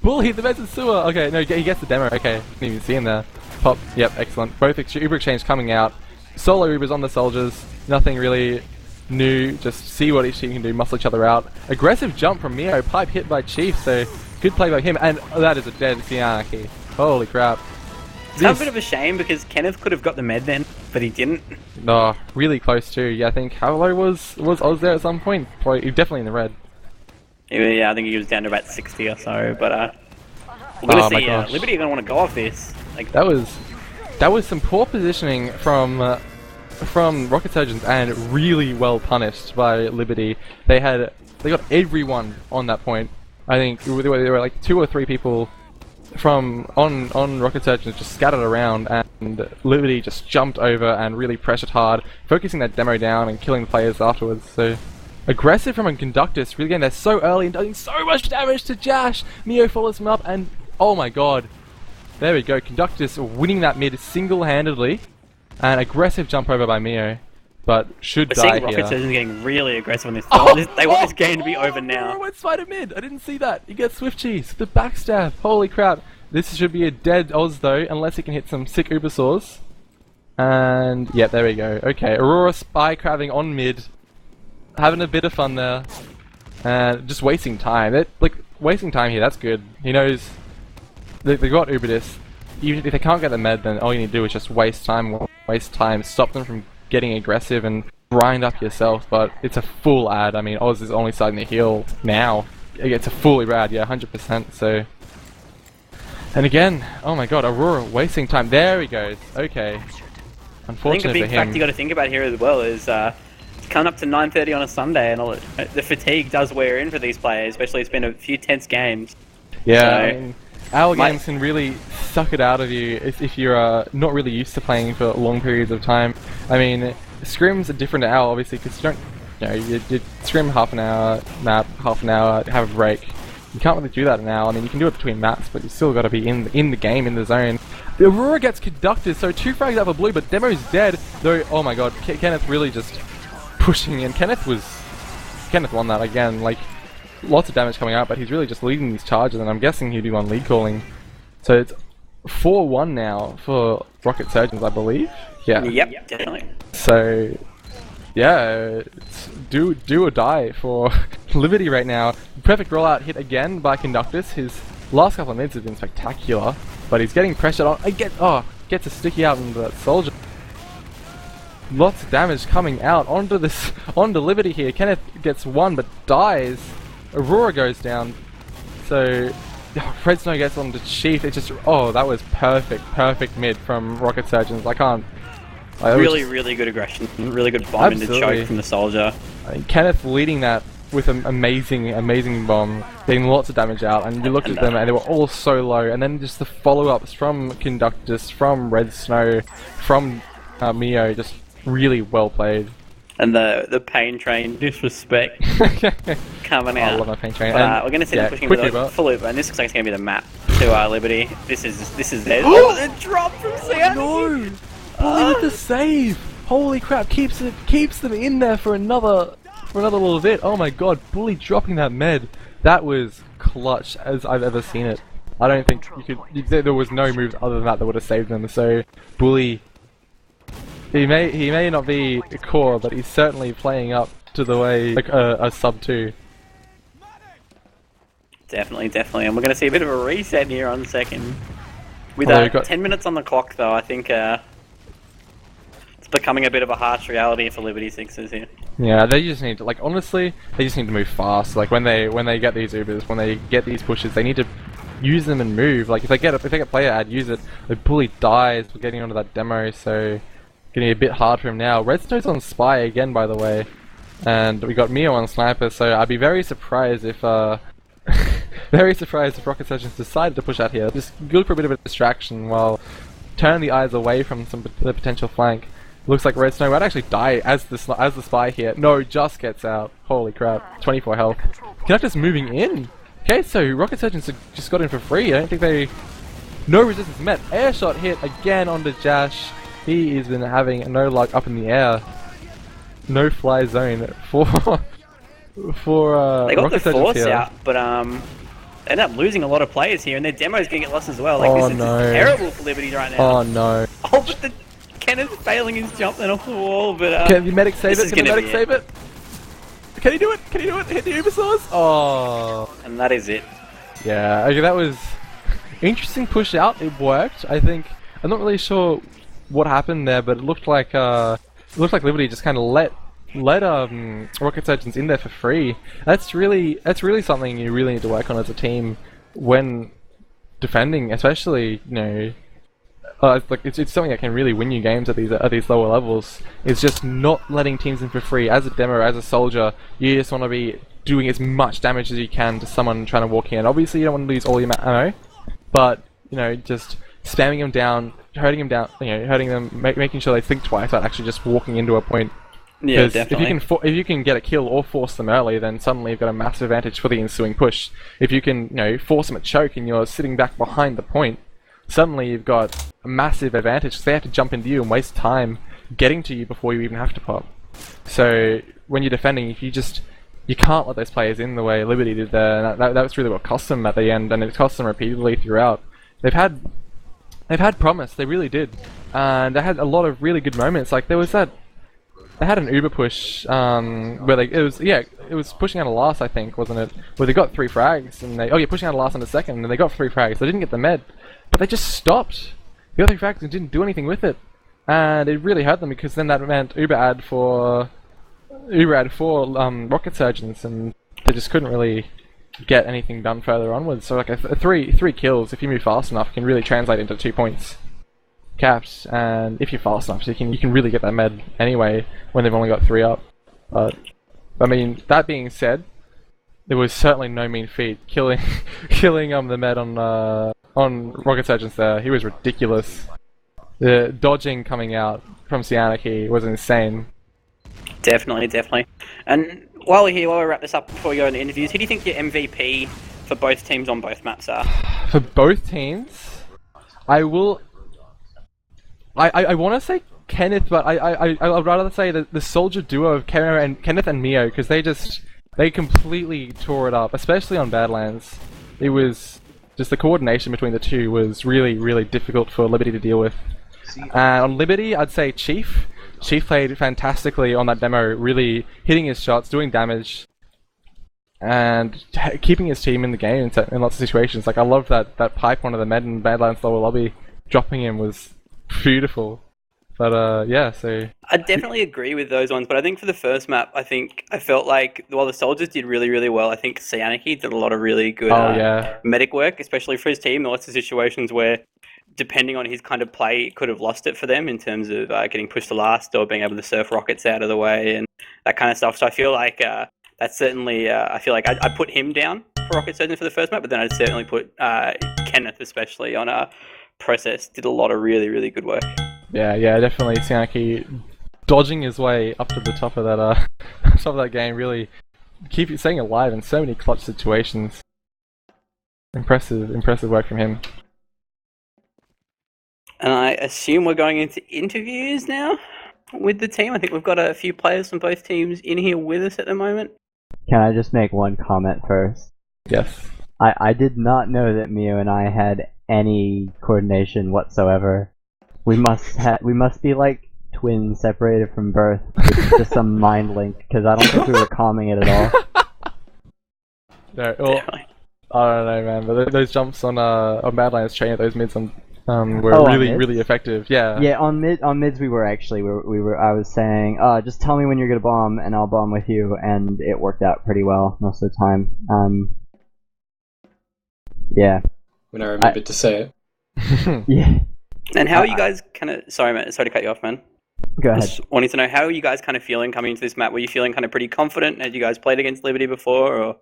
Bully, the med's in sewer. Okay, no, he gets the demo. Okay, didn't even see him there. Pop. Yep, excellent. Both Uber exchange coming out. Solo Ubers on the soldiers. Nothing really new. Just see what each team can do. Muscle each other out. Aggressive jump from Mio. Pipe hit by Chief. So good play by him. And that is a dead Sianaki. Holy crap.
It's a bit of a shame because Kenneth could have got the med then, but he didn't.
No, really close too. Yeah, I think how low was Oz there at some point? Probably definitely in the red.
Yeah, I think he was down to about 60 or so. But we're gonna see. Liberty are gonna want to go off this. Like
that was some poor positioning from Rocket Surgeons and really well punished by Liberty. They got everyone on that point. I think there were like 2 or 3 people on Rocket Surgeons just scattered around, and Liberty just jumped over and really pressured hard, focusing that demo down and killing the players afterwards. So aggressive from a Conductus, really getting there so early and doing so much damage to Jash. Mio follows him up and, oh my god. There we go, Conductus winning that mid single-handedly. And aggressive jump over by Mio. But should die here.
Rocket Surgeon getting really aggressive on this. They want this game to be over now.
No, went Spider mid. I didn't see that. He gets Swift Cheese. The backstab. Holy crap. This should be a dead Oz though, unless he can hit some sick Ubersaws. And yeah, there we go. Okay, Aurora spy crabbing on mid, having a bit of fun there, and just wasting time. Wasting time here. That's good. He knows they got Uberdis. Even if they can't get the med, then all you need to do is just waste time. Stop them from getting aggressive and grind up yourself. But it's a full ad. I mean, Oz is only starting to heal now. It's a fully rad, yeah, 100%. So. And again, oh my god, Aurora wasting time. There he goes. Okay. Unfortunate
I think a big
for him.
fact you got to think about here as well is it's coming up to 9:30 on a Sunday, and the fatigue does wear in for these players. Especially, it's been a few tense games.
Yeah,
so,
I mean, our games can really suck it out of you if you're not really used to playing for long periods of time. I mean, scrims are different to our, obviously, because you scrim half an hour, map half an hour, have a break. You can't really do that now. I mean, you can do it between maps, but you still got to be in the game, in the zone. The Aurora gets conducted, so 2 frags out for blue, but Demo's dead. Though, oh my god, Kenneth really just pushing in. Kenneth won that again. Like, lots of damage coming out, but he's really just leading these charges, and I'm guessing he'd be on lead calling. So it's 4-1 now for Rocket Surgeons, I believe. Yeah.
Yep, definitely.
So. Yeah, it's do or die for Liberty right now. Perfect rollout hit again by Conductus. His last couple of mids have been spectacular, but he's getting pressured on. Gets a sticky out into that soldier. Lots of damage coming out onto Liberty here. Kenneth gets one but dies. Aurora goes down. So Red Snow gets onto Chief. It's just that was perfect mid from Rocket Surgeons.
Really good aggression, really good bomb into choke from the soldier.
I mean, Kenneth leading that with an amazing bomb, getting lots of damage out, and you looked at them and they were all so low, and then just the follow-ups from Conductus, from Red Snow, from Mio, just really well played.
And the pain train disrespect coming out.
I love my pain train.
But, we're going to see them pushing with a full Uber, and this looks like it's going to be the map to Liberty. This is theirs. Oh, the drop from Sam!
No! Bully with the save! Holy crap, keeps them in there for another little bit. Oh my god, Bully dropping that med. That was clutch as I've ever seen it. I don't think there was no moves other than that would have saved them. So Bully, he may not be a core, but he's certainly playing up to the way a sub 2.
Definitely, and we're going to see a bit of a reset here on second. With 10 minutes on the clock though, I think becoming a bit of a harsh reality for Liberty Sixers here.
Yeah, they just need to, honestly, they just need to move fast. When they get these Ubers, when they get these pushes, they need to use them and move. If they get player ad, use it. The Bully dies for getting onto that demo, so getting a bit hard for him now. Redstone's on Spy again, by the way, and we got Mio on Sniper, so I'd be very surprised if Rocket Surgeons decided to push out here. Just good for a bit of a distraction while turning the eyes away from the potential flank. Looks like Red Snow might actually die as the spy here. No, just gets out. Holy crap. 24 health. Conductor's moving in. Okay, so Rocket Surgeons just got in for free. I don't think no resistance met. Air shot hit again onto Jash. He has been having no luck up in the air. No fly zone for
they got
Rocket
the force
here.
out, but they end up losing a lot of players here, and their demo's gonna get lost as well. This is terrible for Liberty right now.
Oh no.
Oh, but Kenneth's failing his jump then off the wall, but
can the medic save it? Can the medic save it? Can he do it? Can he do it? Hit the Ubersaws? Oh.
And that is it.
Yeah, okay, that was interesting push out. It worked. I think I'm not really sure what happened there, but it looked like Liberty just kind of let Rocket Surgeons in there for free. That's really something you really need to work on as a team when defending, especially it's something that can really win you games at these lower levels. It's just not letting teams in for free. As a demo, as a soldier, you just want to be doing as much damage as you can to someone trying to walk in. Obviously, you don't want to lose all your ammo, but just spamming them down, hurting them, making sure they think twice about actually just walking into a point.
Yeah,
Because if you
definitely.
can if you can get a kill or force them early, then suddenly you've got a massive advantage for the ensuing push. If you can, force them at choke and you're sitting back behind the point, suddenly you've got a massive advantage because they have to jump into you and waste time getting to you before you even have to pop. So when you're defending, if you can't let those players in the way Liberty did there, and that was really what cost them at the end, and it cost them repeatedly throughout. They've had promise, they really did, and they had a lot of really good moments. Like there was that. They had an Uber push where it was pushing out a last, I think, wasn't it? Where they got 3 frags and pushing out a last on the second and they got 3 frags. They didn't get the med, but they just stopped. They got 3 frags and didn't do anything with it, and it really hurt them because then that meant Uber add for rocket surgeons, and they just couldn't really get anything done further onwards. So like a three kills, if you move fast enough, can really translate into 2 points. Caps, and if you're fast enough, so you can really get that med anyway when they've only got 3 up. But I mean, that being said, there was certainly no mean feat killing the med on Rocket Surgeons there. He was ridiculous. The dodging coming out from Cyanarchy was insane.
Definitely. And while we wrap this up before we go into interviews, who do you think your MVP for both teams on both maps are?
For both teams, I will. I want to say Kenneth, but I'd rather say the soldier duo of Kenneth and Mio, because they completely tore it up, especially on Badlands. It was just the coordination between the two was really, really difficult for Liberty to deal with. And on Liberty, I'd say Chief. Chief played fantastically on that demo, really hitting his shots, doing damage, and keeping his team in the game in lots of situations. Like I love that pipe onto the med in Badlands lower lobby, dropping him was beautiful. But so
I definitely agree with those ones, but I think for the first map, I felt like while the soldiers did really, really well, I think Cyanarchy did a lot of really good medic work, especially for his team. Lots of situations where, depending on his kind of play, it could have lost it for them in terms of getting pushed to last or being able to surf rockets out of the way and that kind of stuff. So I feel like that's certainly, I feel like I put him down for rocket surgeon for the first map, but then I'd certainly put Kenneth, especially on Process, did a lot of really, really good work.
Yeah, definitely. Cyanarchy dodging his way up to the top of that game, really keep it staying alive in so many clutch situations. Impressive work from him.
And I assume we're going into interviews now with the team. I think we've got a few players from both teams in here with us at the moment.
Can I just make one comment first?
Yes.
I did not know that Mio and I had any coordination whatsoever. We must be like twins separated from birth with just some mind link, because I don't think we were calming it at all.
No, well, I don't know, man. But those jumps on Badlands chain, those mids were really effective. Yeah.
Yeah, on mids we were actually I was saying, just tell me when you're gonna bomb and I'll bomb with you, and it worked out pretty well most of the time. Yeah.
When I remembered to say it.
Yeah.
And how are you guys kind of... Sorry, man. Sorry to cut you off, man.
Go ahead.
Just wanting to know, how are you guys kind of feeling coming into this map? Were you feeling kind of pretty confident? Had you guys played against Liberty before, or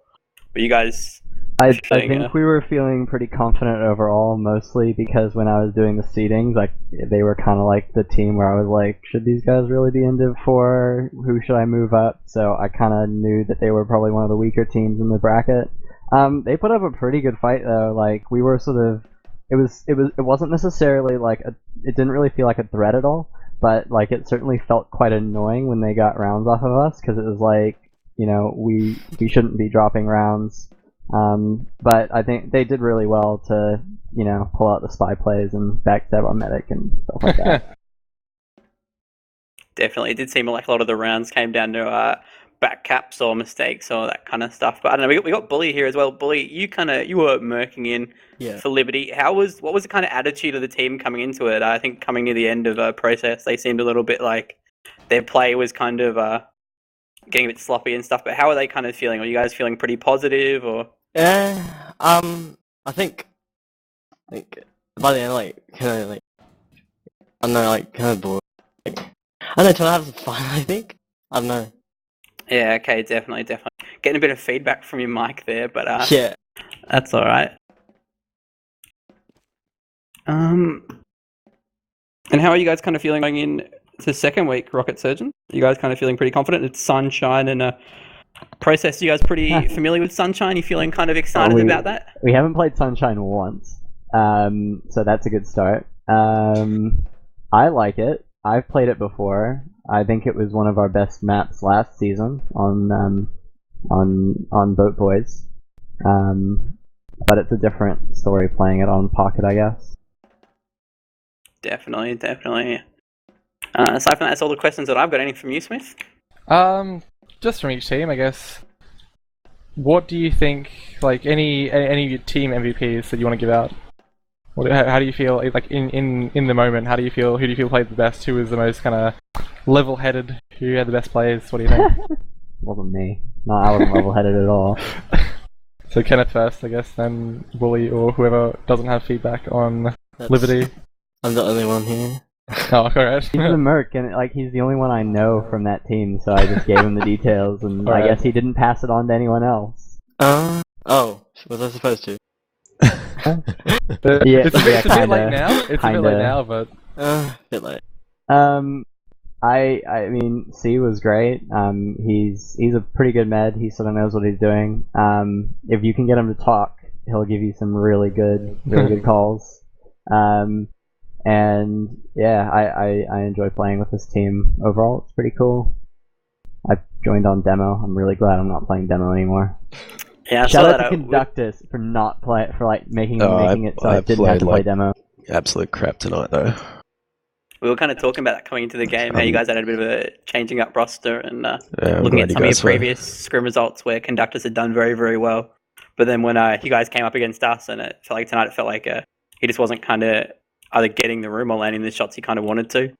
were you guys...
I think we were feeling pretty confident overall, mostly because when I was doing the seedings, like they were kind of like the team where I was like, should these guys really be in Div 4? Who should I move up? So I kind of knew that they were probably one of the weaker teams in the bracket. They put up a pretty good fight though. Like we were sort of, it wasn't necessarily like it didn't really feel like a threat at all, but like it certainly felt quite annoying when they got rounds off of us, because it was like, we shouldn't be dropping rounds. But I think they did really well to, pull out the spy plays and backstab on medic and stuff like that.
Definitely. It did seem like a lot of the rounds came down to back caps or mistakes or that kind of stuff. But I don't know, we got Bully here as well. Bully, you were murking in for Liberty. What was the kind of attitude of the team coming into it? I think coming near the end of Process, they seemed a little bit like their play was kind of getting a bit sloppy and stuff. But how are they kind of feeling? Are you guys feeling pretty positive or?
Yeah, I think by the end, kind of I don't know, kind of bored. I don't know, trying to have some fun. I think I don't know.
Yeah, okay, definitely. Getting a bit of feedback from your mic there, but
yeah,
that's all right. And how are you guys kind of feeling going in It's the second week, Rocket Surgeon. You guys kind of feeling pretty confident? It's Sunshine and Process. You guys pretty familiar with Sunshine? You feeling kind of excited about that?
We haven't played Sunshine once, so that's a good start. I like it. I've played it before. I think it was one of our best maps last season on Boat Boys. But it's a different story playing it on Pocket, I guess.
Definitely. Aside from that, that's all the questions that I've got. Anything from you, Smith?
Just from each team, I guess. What do you think? Like any team MVPs that you want to give out? How do you feel? Like in the moment, how do you feel? Who do you feel played the best? Who was the most kind of level-headed? Who had the best players? What do you think?
Wasn't me. No, I wasn't level-headed at all.
So Kenneth first, I guess, then Wooly or whoever doesn't have feedback on Liberty.
I'm the only one here.
Oh, alright.
He's the Merc, and he's the only one I know from that team, so I just gave him the details, and I guess he didn't pass it on to anyone else.
Oh, was I supposed to?
It's a bit late now. It's a bit late now, but
A bit late.
I mean, C was great. He's a pretty good med. He sort of knows what he's doing. If you can get him to talk, he'll give you some really good calls. And yeah, I enjoy playing with this team overall. It's pretty cool. I joined on demo. I'm really glad I'm not playing demo anymore.
Yeah, I
Shout
saw
out
that
to Conductus for not making it so I didn't
played,
have to play demo.
Absolute crap tonight, though.
We were kind of talking about that coming into the game, how you guys had a bit of a changing up roster and
I'm
looking
glad
at some of
you
your
guys were.
previous scrim results where Conductors had done very, very well. But then when you guys came up against us, and it felt like tonight, it felt like he just wasn't kind of either getting the room or landing the shots he kind of wanted to.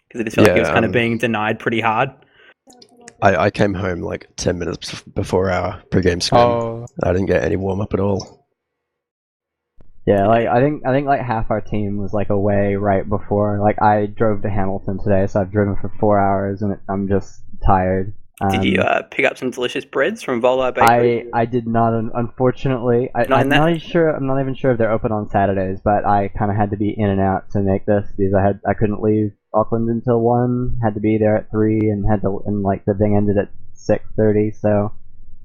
Because it just felt like he was kind of being denied pretty hard.
I came home like 10 minutes before our pre-game scrim.
oh,
I didn't get any warm-up at all.
Yeah, I think like half our team was like away right before. Like I drove to Hamilton today, so I've driven for 4 hours, and I'm just tired.
Did you pick up some delicious breads from Volar Bakery?
I did not, unfortunately. I'm not even sure if they're open on Saturdays, but I kind of had to be in and out to make this because I couldn't leave Auckland until 1. Had to be there at 3, and the thing ended at 6:30, so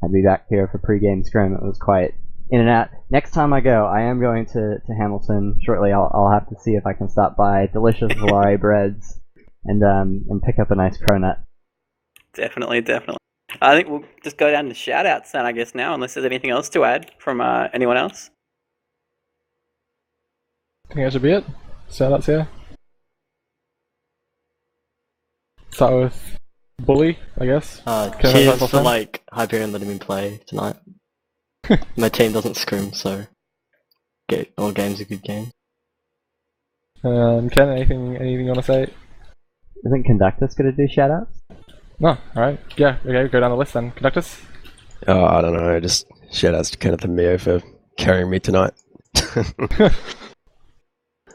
I had to be back here for pre-game scrim. It was quite in and out. Next time I go, I am going to Hamilton shortly. I'll have to see if I can stop by delicious Volare breads and pick up a nice cronut.
Definitely. I think we'll just go down to shout-outs then, I guess, now, unless there's anything else to add from anyone else.
I think that should be it. Shoutouts here. Start with Bully, I guess.
Cheers for Hyperion letting me play tonight. My team doesn't scrim, so all games are good games.
Ken, anything you want to say?
Isn't Conductus gonna do shoutouts?
No, alright. Yeah, okay, go down the list then. Conductors?
Oh, I don't know. Just shout-outs to Kenneth and Mio for carrying me tonight.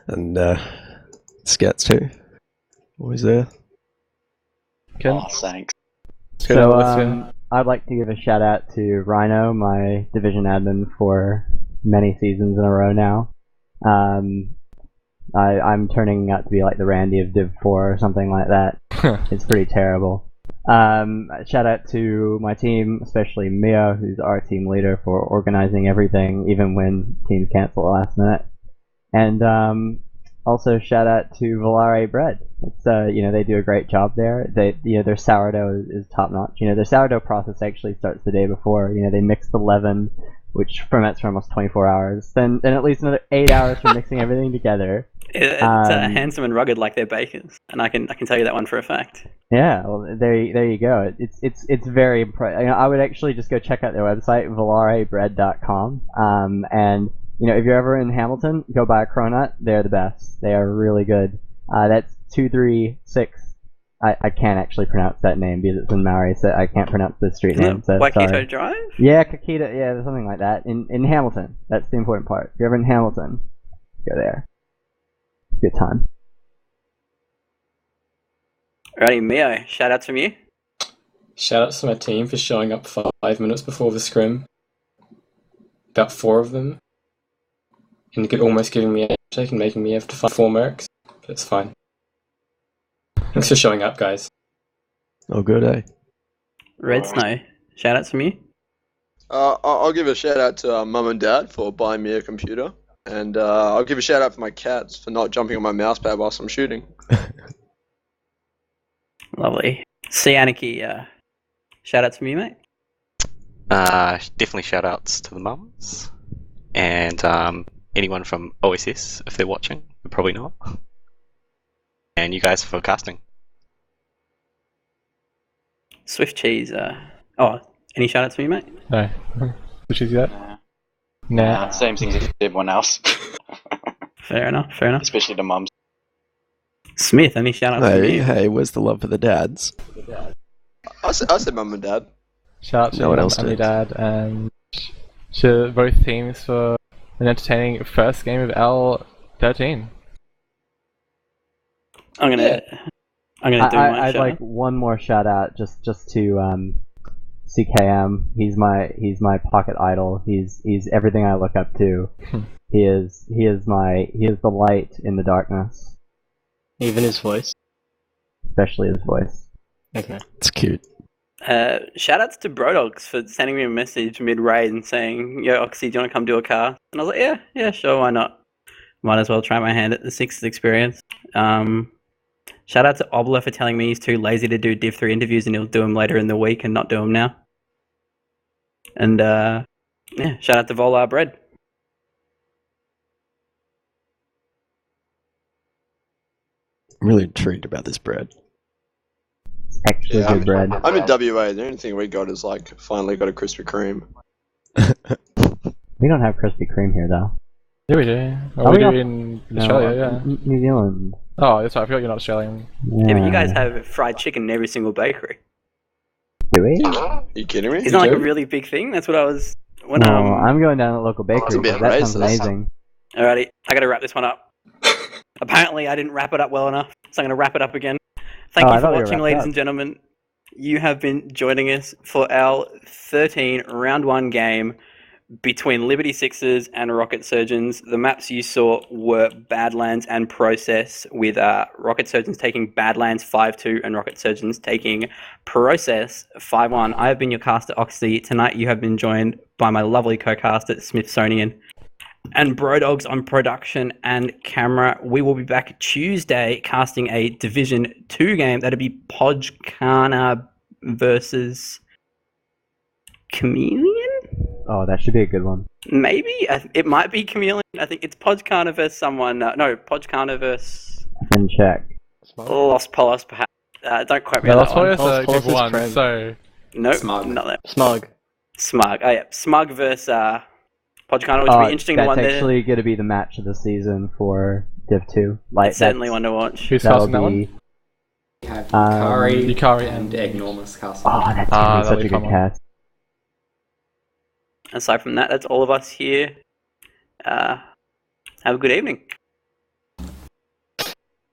And Scats too. Always there.
Ken?
Oh, thanks.
Let's go down the list,
So
yeah.
I'd like to give a shout out to Rhino, my division admin for many seasons in a row now. I'm turning out to be like the Randy of Div 4 or something like that. It's pretty terrible. Shout out to my team, especially Mia, who's our team leader, for organizing everything, even when teams cancel at last minute. And also shout out to Volare Bread. It's they do a great job there. Their sourdough is top notch. Their sourdough process actually starts the day before. They mix the leaven, which ferments for almost 24 hours. Then at least another 8 hours for mixing everything together.
It's handsome and rugged like their bakers, and I can tell you that one for a fact.
Yeah, well, there you go. It's very impressive. I would actually just go check out their website, valarebread.com. And if you're ever in Hamilton, go buy a cronut. They're the best. They are really good. That's 236. I can't actually pronounce that name because it's in Maori, so I can't pronounce the street name. So
Waikato
sorry.
Drive?
Yeah, Kakita. Yeah, something like that. In Hamilton. That's the important part. If you're ever in Hamilton, go there. Good time.
Alrighty, Mio, shout outs from you.
Shout out to my team for showing up 5 minutes before the scrim. About 4 of them. And almost giving me a handshake and making me have to fight 4 mercs. But it's fine. Thanks for showing up, guys.
Oh, good, eh?
Red Snow, shout outs from you.
I'll give a shout out to mum and dad for buying me a computer, and I'll give a shout out for my cats for not jumping on my mouse pad whilst I'm shooting.
Lovely. See Anarchy, shout outs from you, mate.
Definitely shout outs to the mums. And anyone from OSS, if they're watching, but probably not. And you guys for casting.
Swift Cheese, any shout outs from you, mate?
No. Which is that? Nah.
Same thing as everyone else,
Fair enough, fair enough.
especially the mums.
Smith, any shout outs from
Hey,
you?
hey, where's the love for the dads?
I said mum and dad.
Shout out to
No one else
Andy
did.
Dad and to both teams for an entertaining first game of L13.
I'm gonna do my
I'd
shout
like
out.
one more shout out just to CKM. He's my pocket idol. He's everything I look up to. he is the light in the darkness,
Even his voice.
especially his voice.
Okay.
It's cute.
Shout outs to Brodogs for sending me a message mid raid and saying, "Yo, Oxy, do you want to come do a car?" And I was like, "Yeah, sure, why not? Might as well try my hand at the Sixes experience." Shout out to Obler for telling me he's too lazy to do Div 3 interviews and he'll do them later in the week and not do them now. And shout out to Volar Bread.
I'm really intrigued about this bread.
It's extra
Yeah,
good bread.
I'm in WA. The only thing we got is like finally got a Krispy Kreme.
We don't have Krispy Kreme here though.
Yeah, we do.
Oh,
Oh, we
we
do
got-
in
No,
Australia, yeah.
New Zealand.
Oh, that's right. I forgot you're not Australian.
Yeah, but you guys have fried chicken in every single bakery.
Do we?
Are you kidding me?
Isn't that like a really big thing? That's what I was... When,
No, I'm going down to the local
It's
bakery.
a bit
That sounds
racist.
amazing.
Alrighty, I gotta wrap this one up. Apparently I didn't wrap it up well enough, so I'm gonna wrap it up again. Thank
Oh, I
you for
thought we were
watching,
wrapped
ladies
up.
and gentlemen. You have been joining us for our 13 round 1 game between Liberty Sixers and Rocket Surgeons. The maps you saw were Badlands and Process, with Rocket Surgeons taking Badlands 5-2 and Rocket Surgeons taking Process 5-1. I have been your caster, Oxy. Tonight you have been joined by my lovely co-caster, Smithsonian, and Brodogs on production and camera. We will be back Tuesday casting a Division 2 game. That'll be Podjkana versus Chameleon?
Oh, that should be a good one.
Maybe? It might be Chameleon. I think it's Podjkana versus someone. No, Podjkana versus
And check.
Los Polos, perhaps. Don't quite
Yeah,
remember
Las
that one.
Vegas
Los
are
Polos
people
is
one,
friend.
so
Nope,
Smug.
not that.
Smug.
Smug. Oh, yeah. Smug versus Podjkana, which
Oh,
will be interesting to
that's
one there.
actually going to be the match of the season for Div 2. Like,
It's certainly
that's-
one to watch.
who's
that'll
casting that one?
be.
Have
Um,
Yukari
and Enormous Castle.
Oh, that's
Ah,
gonna be
that'll
such
be
a
fun
good
one.
cast.
Aside from that, that's all of us here. Have a good evening.